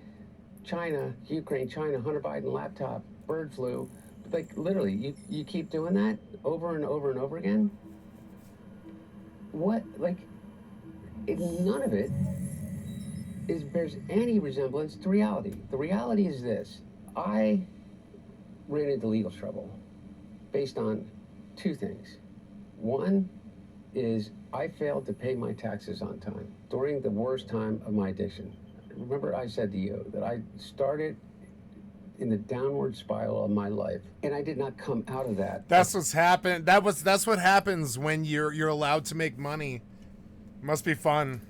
China, Hunter Biden, laptop, bird flu. Like, literally, you keep doing that over and over and over again? What, none of it bears any resemblance to reality. The reality is this. I ran into legal trouble based on two things. One is I failed to pay my taxes on time during the worst time of my addiction. Remember I said to you that I started in the downward spiral of my life, and I did not come out of that. That's what's happened. That's what happens when you're allowed to make money. Must be fun.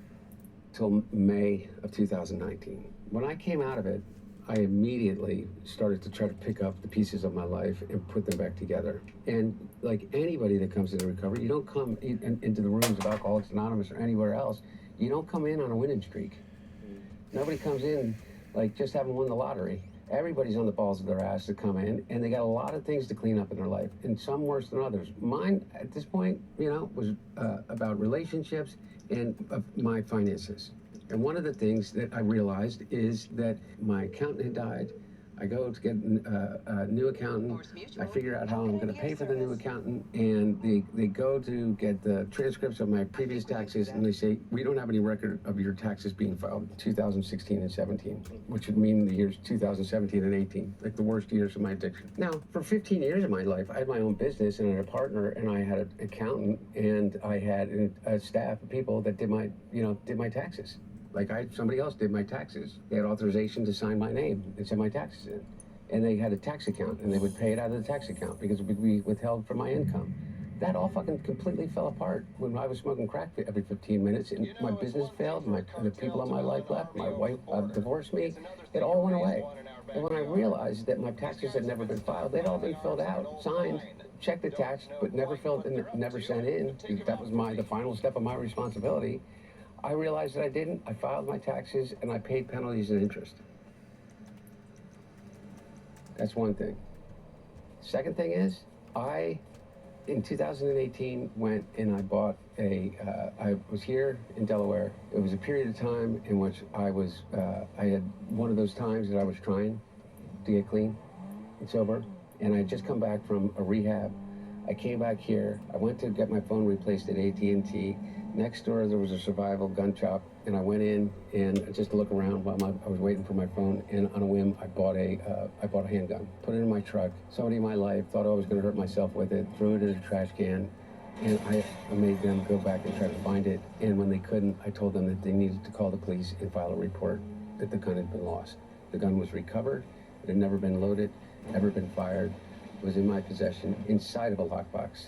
Till May of 2019. When I came out of it, I immediately started to try to pick up the pieces of my life and put them back together. And like anybody that comes into recovery, you don't come into the rooms of Alcoholics Anonymous or anywhere else. You don't come in on a winning streak. Nobody comes in like just having won the lottery. Everybody's on the balls of their ass to come in, and they got a lot of things to clean up in their life, and some worse than others. Mine, at this point, was about relationships and my finances. And one of the things that I realized is that my accountant had died. I go to get a new accountant. I figure out how I'm going to pay for the new accountant, and they go to get the transcripts of my previous taxes, and they say, we don't have any record of your taxes being filed in 2016 and 17, which would mean the years 2017 and 18, like the worst years of my addiction. Now, for 15 years of my life, I had my own business, and I had a partner, and I had an accountant, and I had a staff of people that did my taxes. Like somebody else did my taxes. They had authorization to sign my name and send my taxes in. And they had a tax account, and they would pay it out of the tax account because it would be withheld from my income. That all fucking completely fell apart when I was smoking crack every 15 minutes, and my business failed, the people in my life left, my wife divorced me. It all went away. And when I realized that my taxes had never been filed, they'd all been filled out, signed, checked attached, but never filled and never sent in. That was the final step of my responsibility. I realized that I didn't. I filed my taxes, and I paid penalties and interest. That's one thing. Second thing is, in 2018, went and I bought I was here in Delaware. It was a period of time in which I had one of those times that I was trying to get clean and sober, and I had just come back from a rehab. I came back here. I went to get my phone replaced at AT&T. Next door, there was a survival gun shop, and I went in and just to look around while I was waiting for my phone. And on a whim, I bought a handgun, put it in my truck. Somebody in my life thought I was going to hurt myself with it, threw it in a trash can, and I made them go back and try to find it. And when they couldn't, I told them that they needed to call the police and file a report that the gun had been lost. The gun was recovered. It had never been loaded, never been fired. It was in my possession inside of a lockbox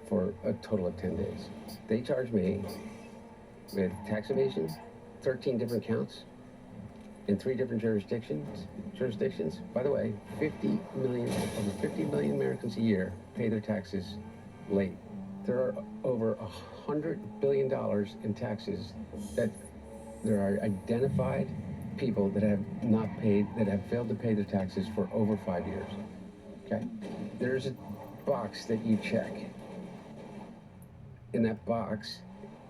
for a total of 10 days. They charged me with tax evasion, 13 different counts, in 3 different jurisdictions. By the way, over 50 million Americans a year pay their taxes late. There are over $100 billion in taxes that there are identified people that have not paid, that have failed to pay their taxes for over 5 years. Okay? There's a box that you check. In that box,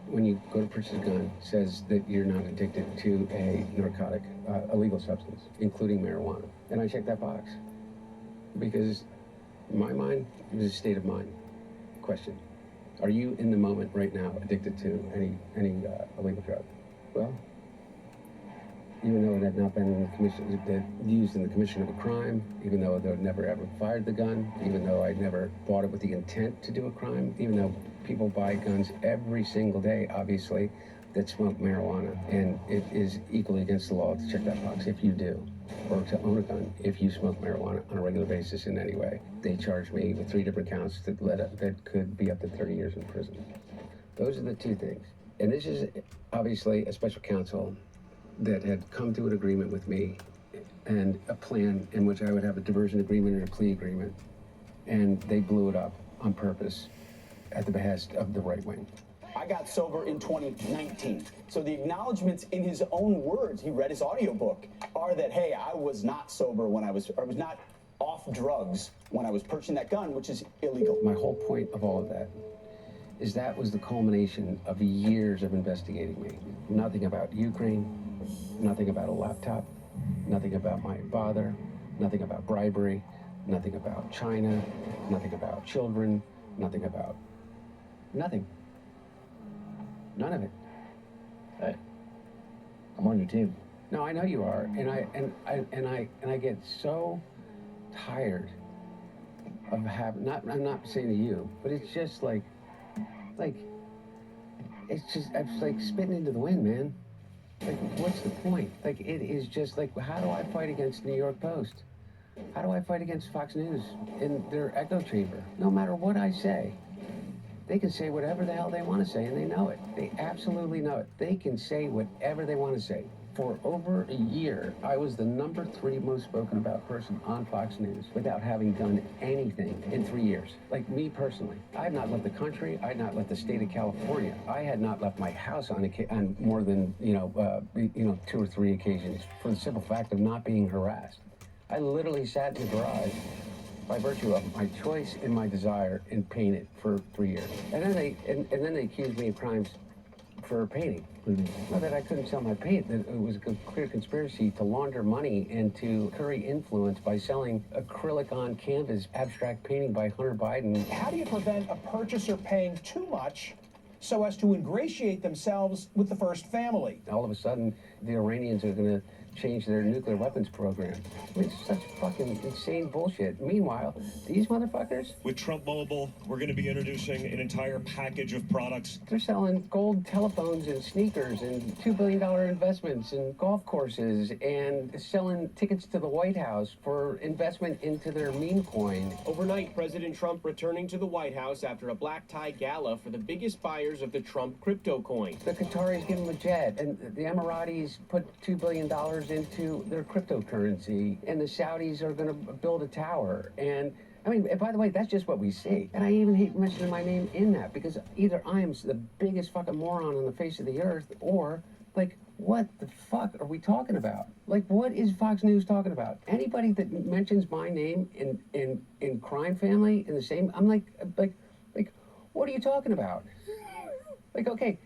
when you go to purchase a gun, says that you're not addicted to a narcotic, illegal substance, including marijuana. And I checked that box because in my mind, it was a state of mind question. Are you in the moment right now addicted to any illegal drug? Well, even though it had not been in the used in the commission of a crime, even though they had never ever fired the gun, even though I'd never bought it with the intent to do a crime, even though people buy guns every single day, obviously, that smoke marijuana, and it is equally against the law to check that box if you do, or to own a gun if you smoke marijuana on a regular basis in any way. They charged me with 3 different counts that could be up to 30 years in prison. Those are the 2 things. And this is obviously a special counsel that had come to an agreement with me and a plan in which I would have a diversion agreement and a plea agreement. And they blew it up on purpose at the behest of the right wing. I got sober in 2019. So the acknowledgments in his own words, he read his audiobook, are that, hey, I was not sober when I was not off drugs when I was purchasing that gun, which is illegal. My whole point of all of that is that was the culmination of years of investigating me. Nothing about Ukraine, nothing about a laptop, nothing about my father, nothing about bribery, nothing about China, nothing about children, nothing about nothing. None of it. Hey, I'm on your team. No, I know you are, and I get so tired of having. I'm not saying to you, but it's just like it's like spitting into the wind, man. Like, what's the point? Like, it is just like, how do I fight against New York Post? How do I fight against Fox News in their echo chamber? No matter what I say, they can say whatever the hell they want to say, and they know it. They absolutely know it. They can say whatever they want to say. For over a year, I was the #3 most spoken about person on Fox News without having done anything in 3 years. Like me personally. I had not left the country. I had not left the state of California. I had not left my house on more than, 2 or 3 occasions for the simple fact of not being harassed. I literally sat in the garage by virtue of my choice and my desire and painted for 3 years. And then they accused me of crimes for painting. Not that I couldn't sell my paint, that it was a clear conspiracy to launder money and to curry influence by selling acrylic on canvas abstract painting by Hunter Biden. How do you prevent a purchaser paying too much so as to ingratiate themselves with the first family? All of a sudden, the Iranians are going to change their nuclear weapons program. I mean, it's such fucking insane bullshit. Meanwhile, these motherfuckers... With Trump Mobile, we're going to be introducing an entire package of products. They're selling gold telephones and sneakers and $2 billion investments and golf courses and selling tickets to the White House for investment into their meme coin. Overnight, President Trump returning to the White House after a black tie gala for the biggest buyers of the Trump crypto coin. The Qataris give them a jet, and the Emiratis put $2 billion into their cryptocurrency, and the Saudis are going to build a tower. And I mean, by the way, that's just what we see. And I even hate mentioning my name in that, because either I am the biggest fucking moron on the face of the earth, or like, what the fuck are we talking about? Like, what is Fox News talking about? Anybody that mentions my name in Crime Family in the same, I'm like, what are you talking about? Like, okay,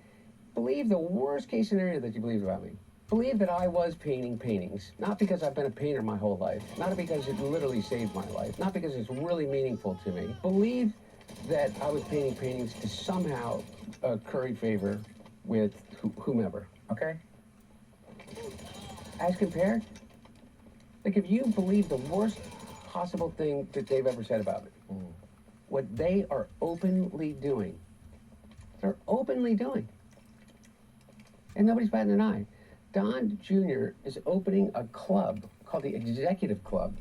believe the worst case scenario that you believe about me. Believe that I was painting paintings, not because I've been a painter my whole life, not because it literally saved my life, not because it's really meaningful to me. Believe that I was painting paintings to somehow curry favor with whomever, okay? As compared, like, if you believe the worst possible thing that they've ever said about me, what they are openly doing, they're openly doing, and nobody's batting an eye. Don Jr. is opening a club called the Executive Club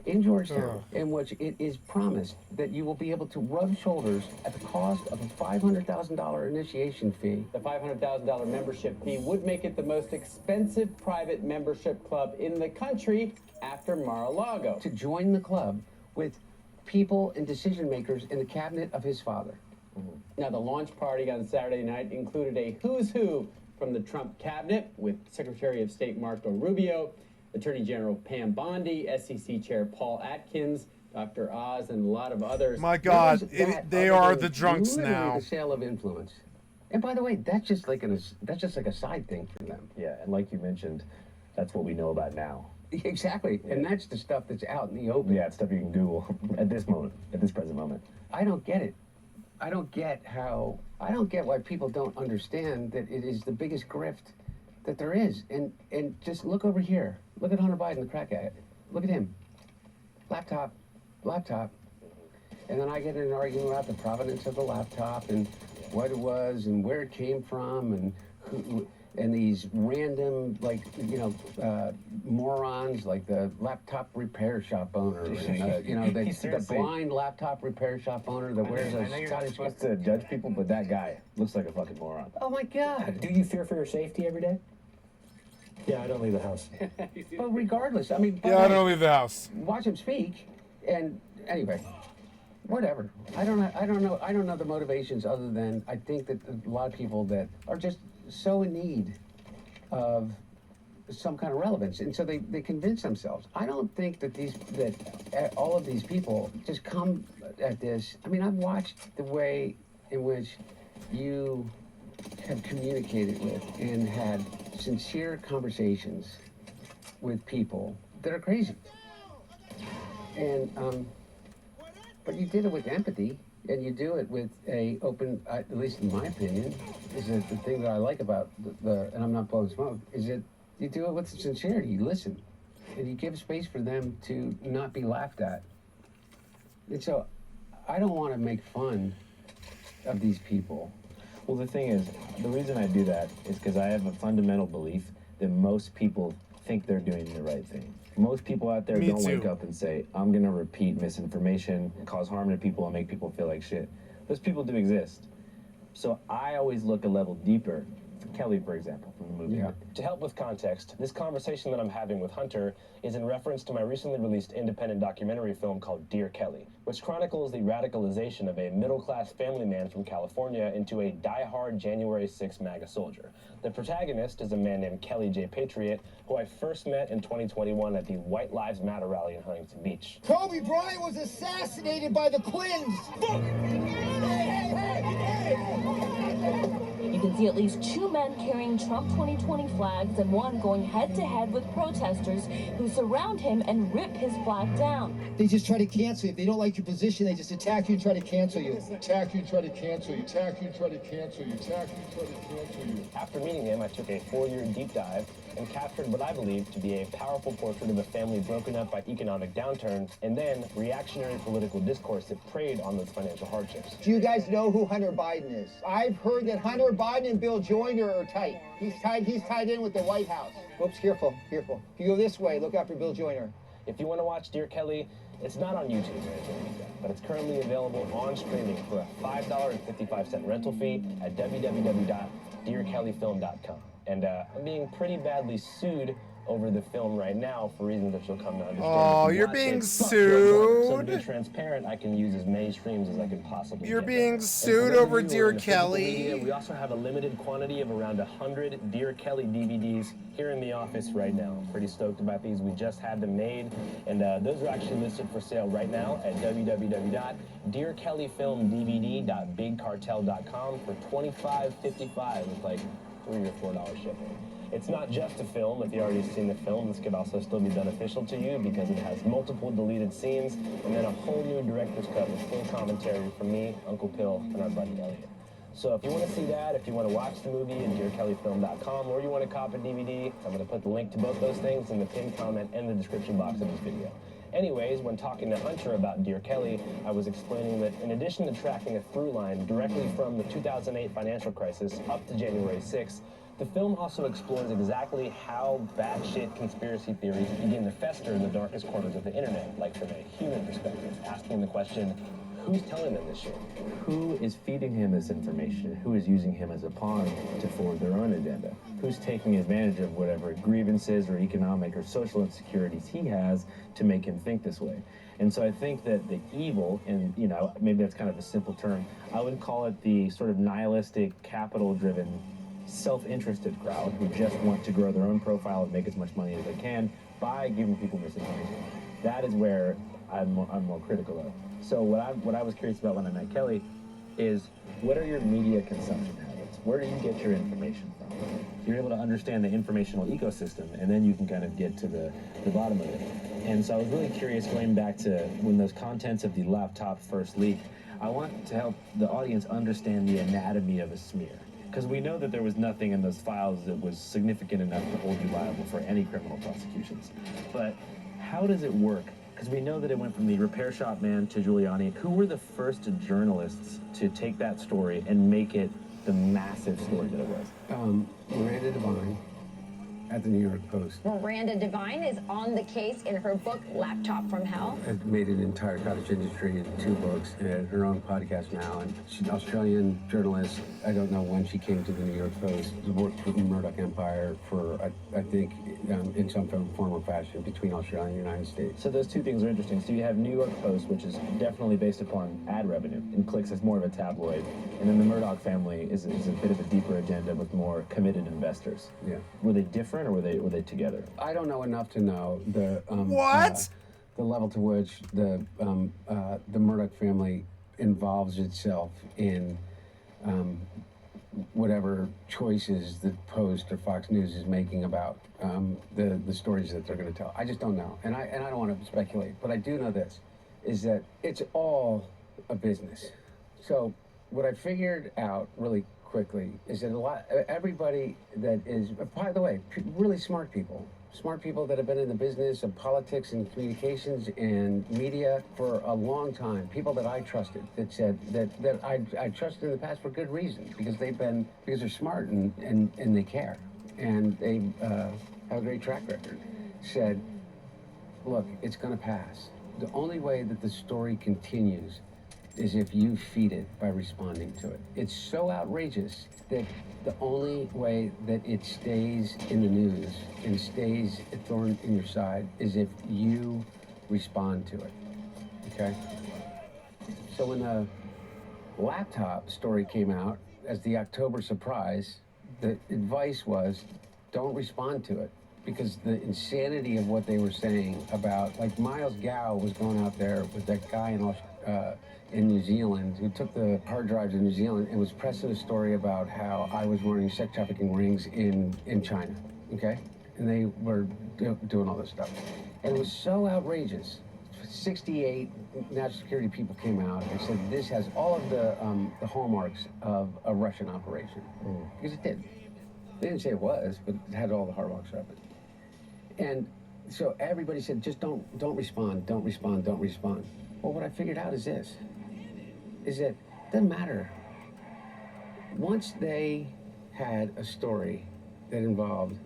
in Georgetown, in which it is promised that you will be able to rub shoulders at the cost of a $500,000 initiation fee. The $500,000 membership fee would make it the most expensive private membership club in the country after Mar-a-Lago. To join the club with people and decision makers in the cabinet of his father. Now, the launch party on Saturday night included a who's who from the Trump cabinet, with Secretary of State Marco Rubio, Attorney General Pam Bondi, SEC Chair Paul Atkins, Dr. Oz, and a lot of others. My God, they are the drunks now. The sale of influence. And by the way, that's just like a side thing for them. Yeah, and like you mentioned, that's what we know about now. Exactly, yeah. And that's the stuff that's out in the open. Yeah, it's stuff you can Google at this moment, at this present moment. I don't get it. I don't get why people don't understand that it is the biggest grift that there is. And just look over here. Look at Hunter Biden, the crack addict. Look at him. Laptop. And then I get in an argument about the provenance of the laptop and what it was and where it came from and who, and these random, like, morons, like the laptop repair shop owner, and, the blind laptop repair shop owner that wears a Scottish. Scottish. Supposed to judge people, but that guy looks like a fucking moron. Oh my God! Do you fear for your safety every day? Yeah, I don't leave the house. But regardless, I mean, yeah, I don't leave the house. Watch him speak, and anyway, whatever. I don't know the motivations other than I think that a lot of people that are just so in need of some kind of relevance, and so they convince themselves. I don't think that all of these people just come at this. I mean, I've watched the way in which you have communicated with and had sincere conversations with people that are crazy, and but you did it with empathy. And you do it with a open, at least in my opinion, is that the thing that I like about and I'm not blowing smoke, is that you do it with sincerity. You listen, and you give space for them to not be laughed at. And so I don't want to make fun of these people. Well, the thing is, the reason I do that is because I have a fundamental belief that most people think they're doing the right thing. Most people out there Me don't too. wake up and say, I'm gonna repeat misinformation, cause harm to people, and make people feel like shit. Those people do exist. So I always look a level deeper. Kelly, for example, from the movie. Yeah. To help with context, this conversation that I'm having with Hunter is in reference to my recently released independent documentary film called Dear Kelly, which chronicles the radicalization of a middle-class family man from California into a die-hard January 6 MAGA soldier. The protagonist is a man named Kelly J. Patriot, who I first met in 2021 at the White Lives Matter rally in Huntington Beach. Kobe Bryant was assassinated by the Clintons. You can see at least 2 men carrying Trump 2020 flags and one going head-to-head with protesters who surround him and rip his flag down. They just try to cancel you. If they don't like your position, they just attack you and try to cancel you. Attack you and try to cancel you. Attack you and try to cancel you. Attack you and try to cancel you. After meeting him, I took a 4-year deep dive and captured what I believe to be a powerful portrait of a family broken up by economic downturn and then reactionary political discourse that preyed on those financial hardships. Do you guys know who Hunter Biden is? I've heard that Hunter Biden and Bill Joyner are tight. He's tied in with the White House. Oops, careful. If you go this way, look out for Bill Joyner. If you want to watch Dear Kelly, it's not on YouTube or anything like that, but it's currently available on streaming for a $5.55 rental fee at www.dearkellyfilm.com. And I'm being pretty badly sued over the film right now for reasons that you'll come to understand. Oh, you're being sued. So to be transparent, I can use as many streams as I can possibly You're get. being And for sued those of over you who are Dear in the physical Kelly. media, we also have a limited quantity of around 100 Dear Kelly DVDs here in the office right now. I'm pretty stoked about these. We just had them made, and those are actually listed for sale right now at www.dearkellyfilmdvd.bigcartel.com for $25.55 with like $3 or $4 shipping. It's not just a film. If you've already seen the film, this could also still be beneficial to you because it has multiple deleted scenes and then a whole new director's cut with full commentary from me, Uncle Pill, and our buddy Elliot. So if you want to see that, if you want to watch the movie at dearkellyfilm.com, or you want to cop a DVD, I'm going to put the link to both those things in the pinned comment and the description box of this video. Anyways, when talking to Hunter about Dear Kelly, I was explaining that in addition to tracking a through line directly from the 2008 financial crisis up to January 6th, the film also explores exactly how batshit conspiracy theories begin to fester in the darkest corners of the internet, like from a human perspective, asking the question, who's telling them this shit? Who is feeding him this information? Who is using him as a pawn to forward their own agenda? Who's taking advantage of whatever grievances or economic or social insecurities he has to make him think this way? And so I think that the evil, and you know, maybe that's kind of a simple term, I would call it the sort of nihilistic, capital-driven, self-interested crowd who just want to grow their own profile and make as much money as they can by giving people misinformation. That is where I'm more critical of. So what I was curious about when I met Kelly is, what are your media consumption habits? Where do you get your information from? You're able to understand the informational ecosystem, and then you can kind of get to the bottom of it. And so I was really curious, going back to when those contents of the laptop first leaked, I want to help the audience understand the anatomy of a smear. Because we know that there was nothing in those files that was significant enough to hold you liable for any criminal prosecutions. But how does it work? Because we know that it went from the repair shop man to Giuliani. Who were the first journalists to take that story and make it the massive story that it was? Miranda Devine at the New York Post. Miranda Devine is on the case in her book, Laptop from Hell. Has made an entire cottage industry in 2 books, and her own podcast now. And she's an Australian journalist. I don't know when she came to the New York Post. She worked with the Murdoch Empire for, I think, in some form or fashion between Australia and the United States. So those two things are interesting. So you have New York Post, which is definitely based upon ad revenue, and clicks as more of a tabloid. And then the Murdoch family is a bit of a deeper agenda with more committed investors. Yeah. Were they different, or were they together? I don't know enough to know the the level to which the Murdoch family involves itself in whatever choices the Post or Fox News is making about the stories that they're going to tell. I just don't know, and I don't want to speculate, but I do know this, is that it's all a business. So what I figured out really quickly is that everybody that is, by the way, really smart people, smart people that have been in the business of politics and communications and media for a long time. People that I trusted that said that I trusted in the past for good reason, because they're smart and they care and they have a great track record. Said, look, it's going to pass. The only way that the story continues is if you feed it by responding to it. It's so outrageous that the only way that it stays in the news and stays a thorn in your side is if you respond to it, okay? So when the laptop story came out as the October surprise, the advice was, don't respond to it, because the insanity of what they were saying about, like Miles Gow was going out there with that guy in New Zealand who took the hard drives in New Zealand and was pressing a story about how I was running sex trafficking rings in China, okay? And they were doing all this stuff. And it was so outrageous. 68 national security people came out and said this has all of the hallmarks of a Russian operation. Because it did. They didn't say it was, but it had all the hallmarks of it. And so everybody said, just don't respond, don't respond, don't respond. Well, what I figured out is this, is that it doesn't matter. Once they had a story that involved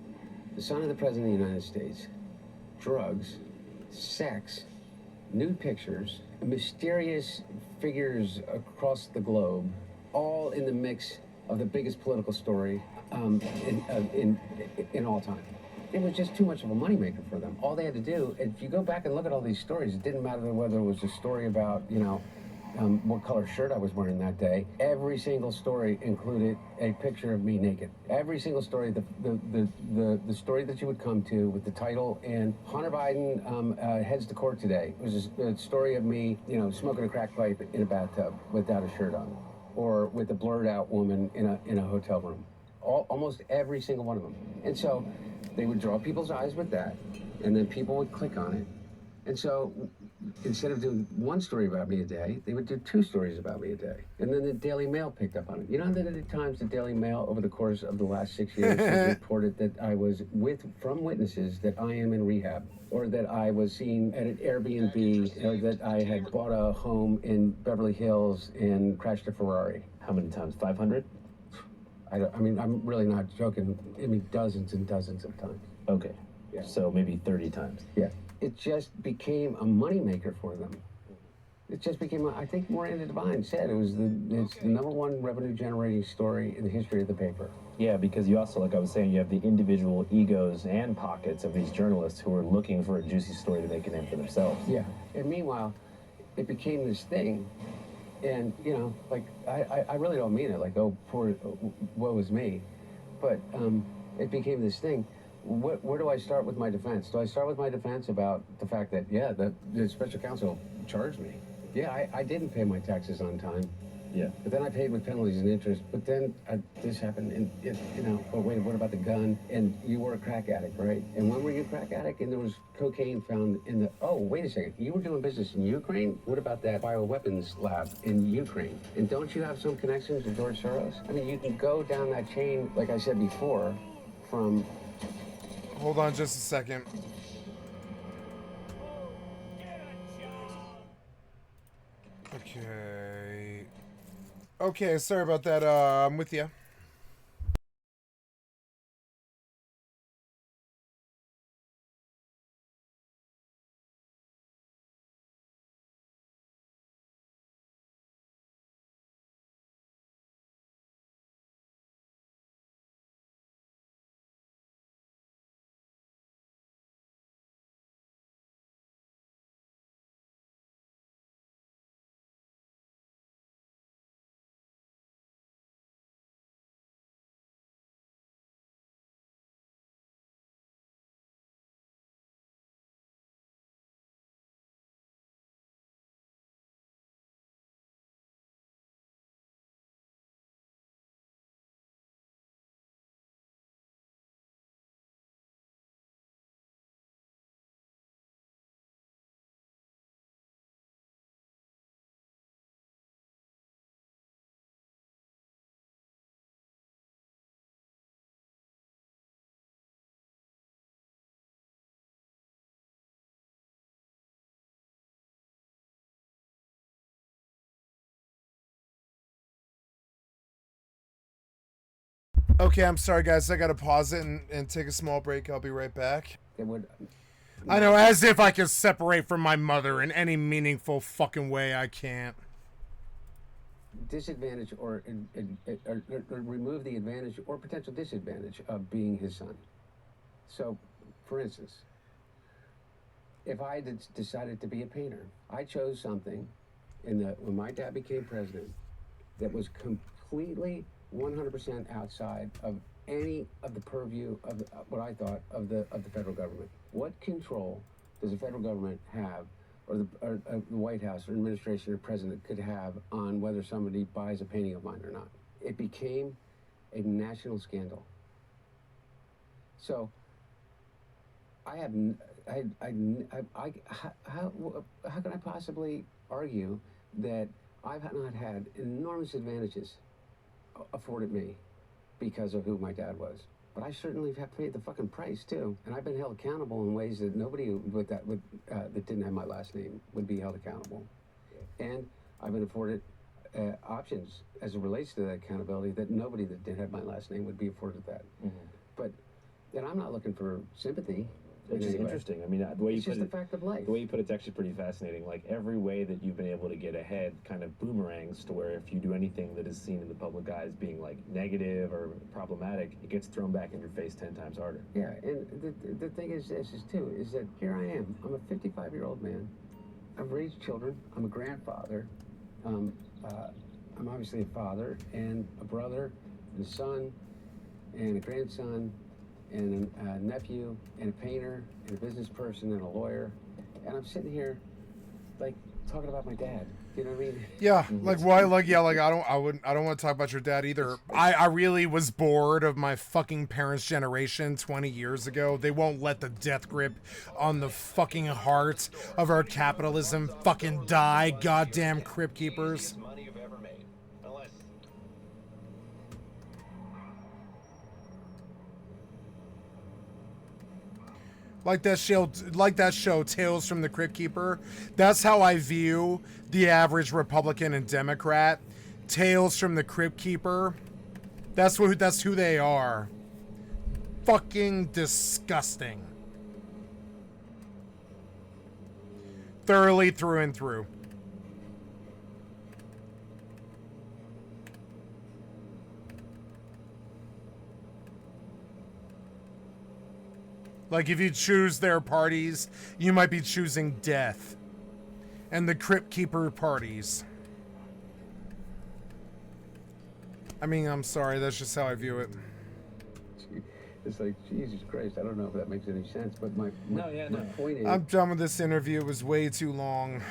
the son of the President of the United States, drugs, sex, nude pictures, mysterious figures across the globe, all in the mix of the biggest political story in all time. It was just too much of a moneymaker for them. All they had to do, if you go back and look at all these stories, it didn't matter whether it was a story about, what color shirt I was wearing that day. Every single story included a picture of me naked. Every single story, the story that you would come to with the title and Hunter Biden heads to court today was a story of me, smoking a crack pipe in a bathtub without a shirt on, or with a blurred out woman in a hotel room. Almost every single one of them. And so they would draw people's eyes with that, and then people would click on it. And so instead of doing one story about me a day, they would do 2 stories about me a day. And then the Daily Mail picked up on it. You know how many times the Daily Mail over the course of the last 6 years has reported that I was from witnesses that I am in rehab, or that I was seen at an Airbnb, or that I had bought a home in Beverly Hills and crashed a Ferrari. How many times? 500? I'm really not joking. I mean, dozens and dozens of times. Okay. Yeah. So maybe 30 times. Yeah. It just became a moneymaker for them. It just became, I think Miranda Devine said, it's the #1 revenue generating story in the history of the paper. Yeah, because you also, like I was saying, you have the individual egos and pockets of these journalists who are looking for a juicy story to make a name for themselves. Yeah. And meanwhile, it became this thing. And, I really don't mean it like, oh, poor, woe is me. But it became this thing. Where do I start with my defense? Do I start with my defense about the fact that, yeah, the special counsel charged me? Yeah, I didn't pay my taxes on time. Yeah. But then I paid with penalties and interest. But then this happened, and but wait, what about the gun? And you were a crack addict, right? And when were you a crack addict? And there was cocaine found in the, oh, wait a second, you were doing business in Ukraine? What about that bioweapons lab in Ukraine? And don't you have some connections to George Soros? I mean, you can go down that chain, like I said before, from... Hold on just a second. Okay, sorry about that. I'm with you. Okay, I'm sorry, guys. I gotta pause it and take a small break. I'll be right back. It would. I know, as if I could separate from my mother in any meaningful fucking way. I can't. Disadvantage or remove the advantage or potential disadvantage of being his son. So, for instance, if I had decided to be a painter, I chose something when my dad became president that was completely 100% outside of any of the purview of what I thought of the federal government. What control does the federal government have, or the White House or administration or president could have on whether somebody buys a painting of mine or not? It became a national scandal. So how can I possibly argue that I've not had enormous advantages afforded me because of who my dad was? But I certainly have paid the fucking price too, and I've been held accountable in ways that nobody that didn't have my last name would be held accountable. And I've been afforded options as it relates to that accountability that nobody that didn't have my last name would be afforded that. But and I'm not looking for sympathy. Which is interesting. I mean, the way you put it, it's just a fact of life. The way you put it's actually pretty fascinating. Like every way that you've been able to get ahead kind of boomerangs to where if you do anything that is seen in the public eye as being like negative or problematic, it gets thrown back in your face 10 times harder. Yeah, and the thing is this is too, is that here I am. I'm a 55-year-old man. I've raised children. I'm a grandfather. I'm obviously a father and a brother and a son and a grandson and a nephew, and a painter, and a business person, and a lawyer, and I'm sitting here, like, talking about my dad. You know what I mean? Yeah, like why? Like yeah, like I don't want to talk about your dad either. I really was bored of my fucking parents' generation 20 years ago. They won't let the death grip on the fucking heart of our capitalism fucking die. Goddamn crypt keepers. Like that show, Tales from the Crypt Keeper. That's how I view the average Republican and Democrat. Tales from the Crypt Keeper. That's who they are. Fucking disgusting. Thoroughly through and through. Like, if you choose their parties, you might be choosing death. And the Crypt Keeper parties. I mean, I'm sorry, that's just how I view it. It's like, Jesus Christ, I don't know if that makes any sense, but my point is... I'm done with this interview. It was way too long.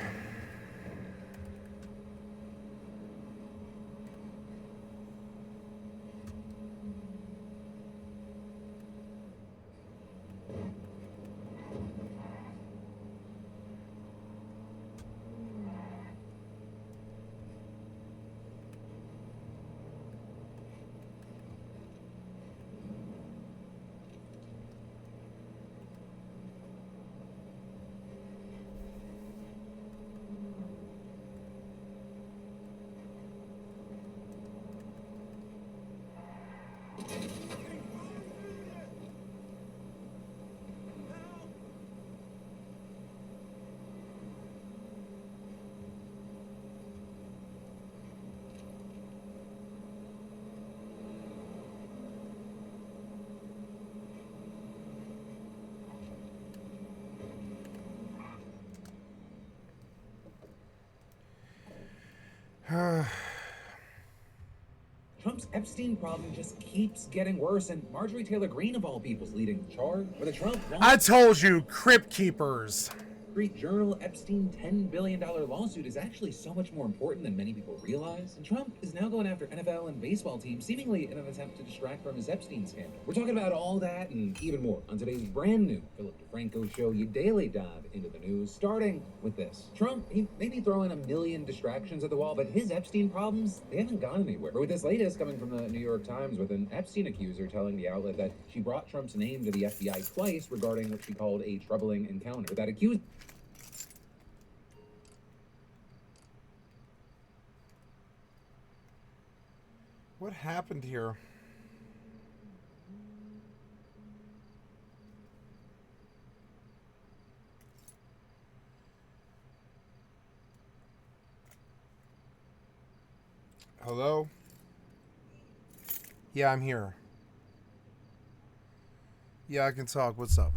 Trump's Epstein problem just keeps getting worse, and Marjorie Taylor Greene, of all people, is leading the charge for the Trump. I told you, Crypt Keepers. Street Journal Epstein $10 billion lawsuit is actually so much more important than many people realize. And Trump is now going after NFL and baseball teams, seemingly in an attempt to distract from his Epstein scandal. We're talking about all that and even more on today's brand new Philip DeFranco show, you daily dive into the news, starting with this. Trump, he may be throwing a million distractions at the wall, but his Epstein problems, they haven't gone anywhere. But with this latest coming from the New York Times, with an Epstein accuser telling the outlet that she brought Trump's name to the FBI twice regarding what she called a troubling encounter. That accused... What happened here? Hello? Yeah, I'm here. Yeah, I can talk. What's up?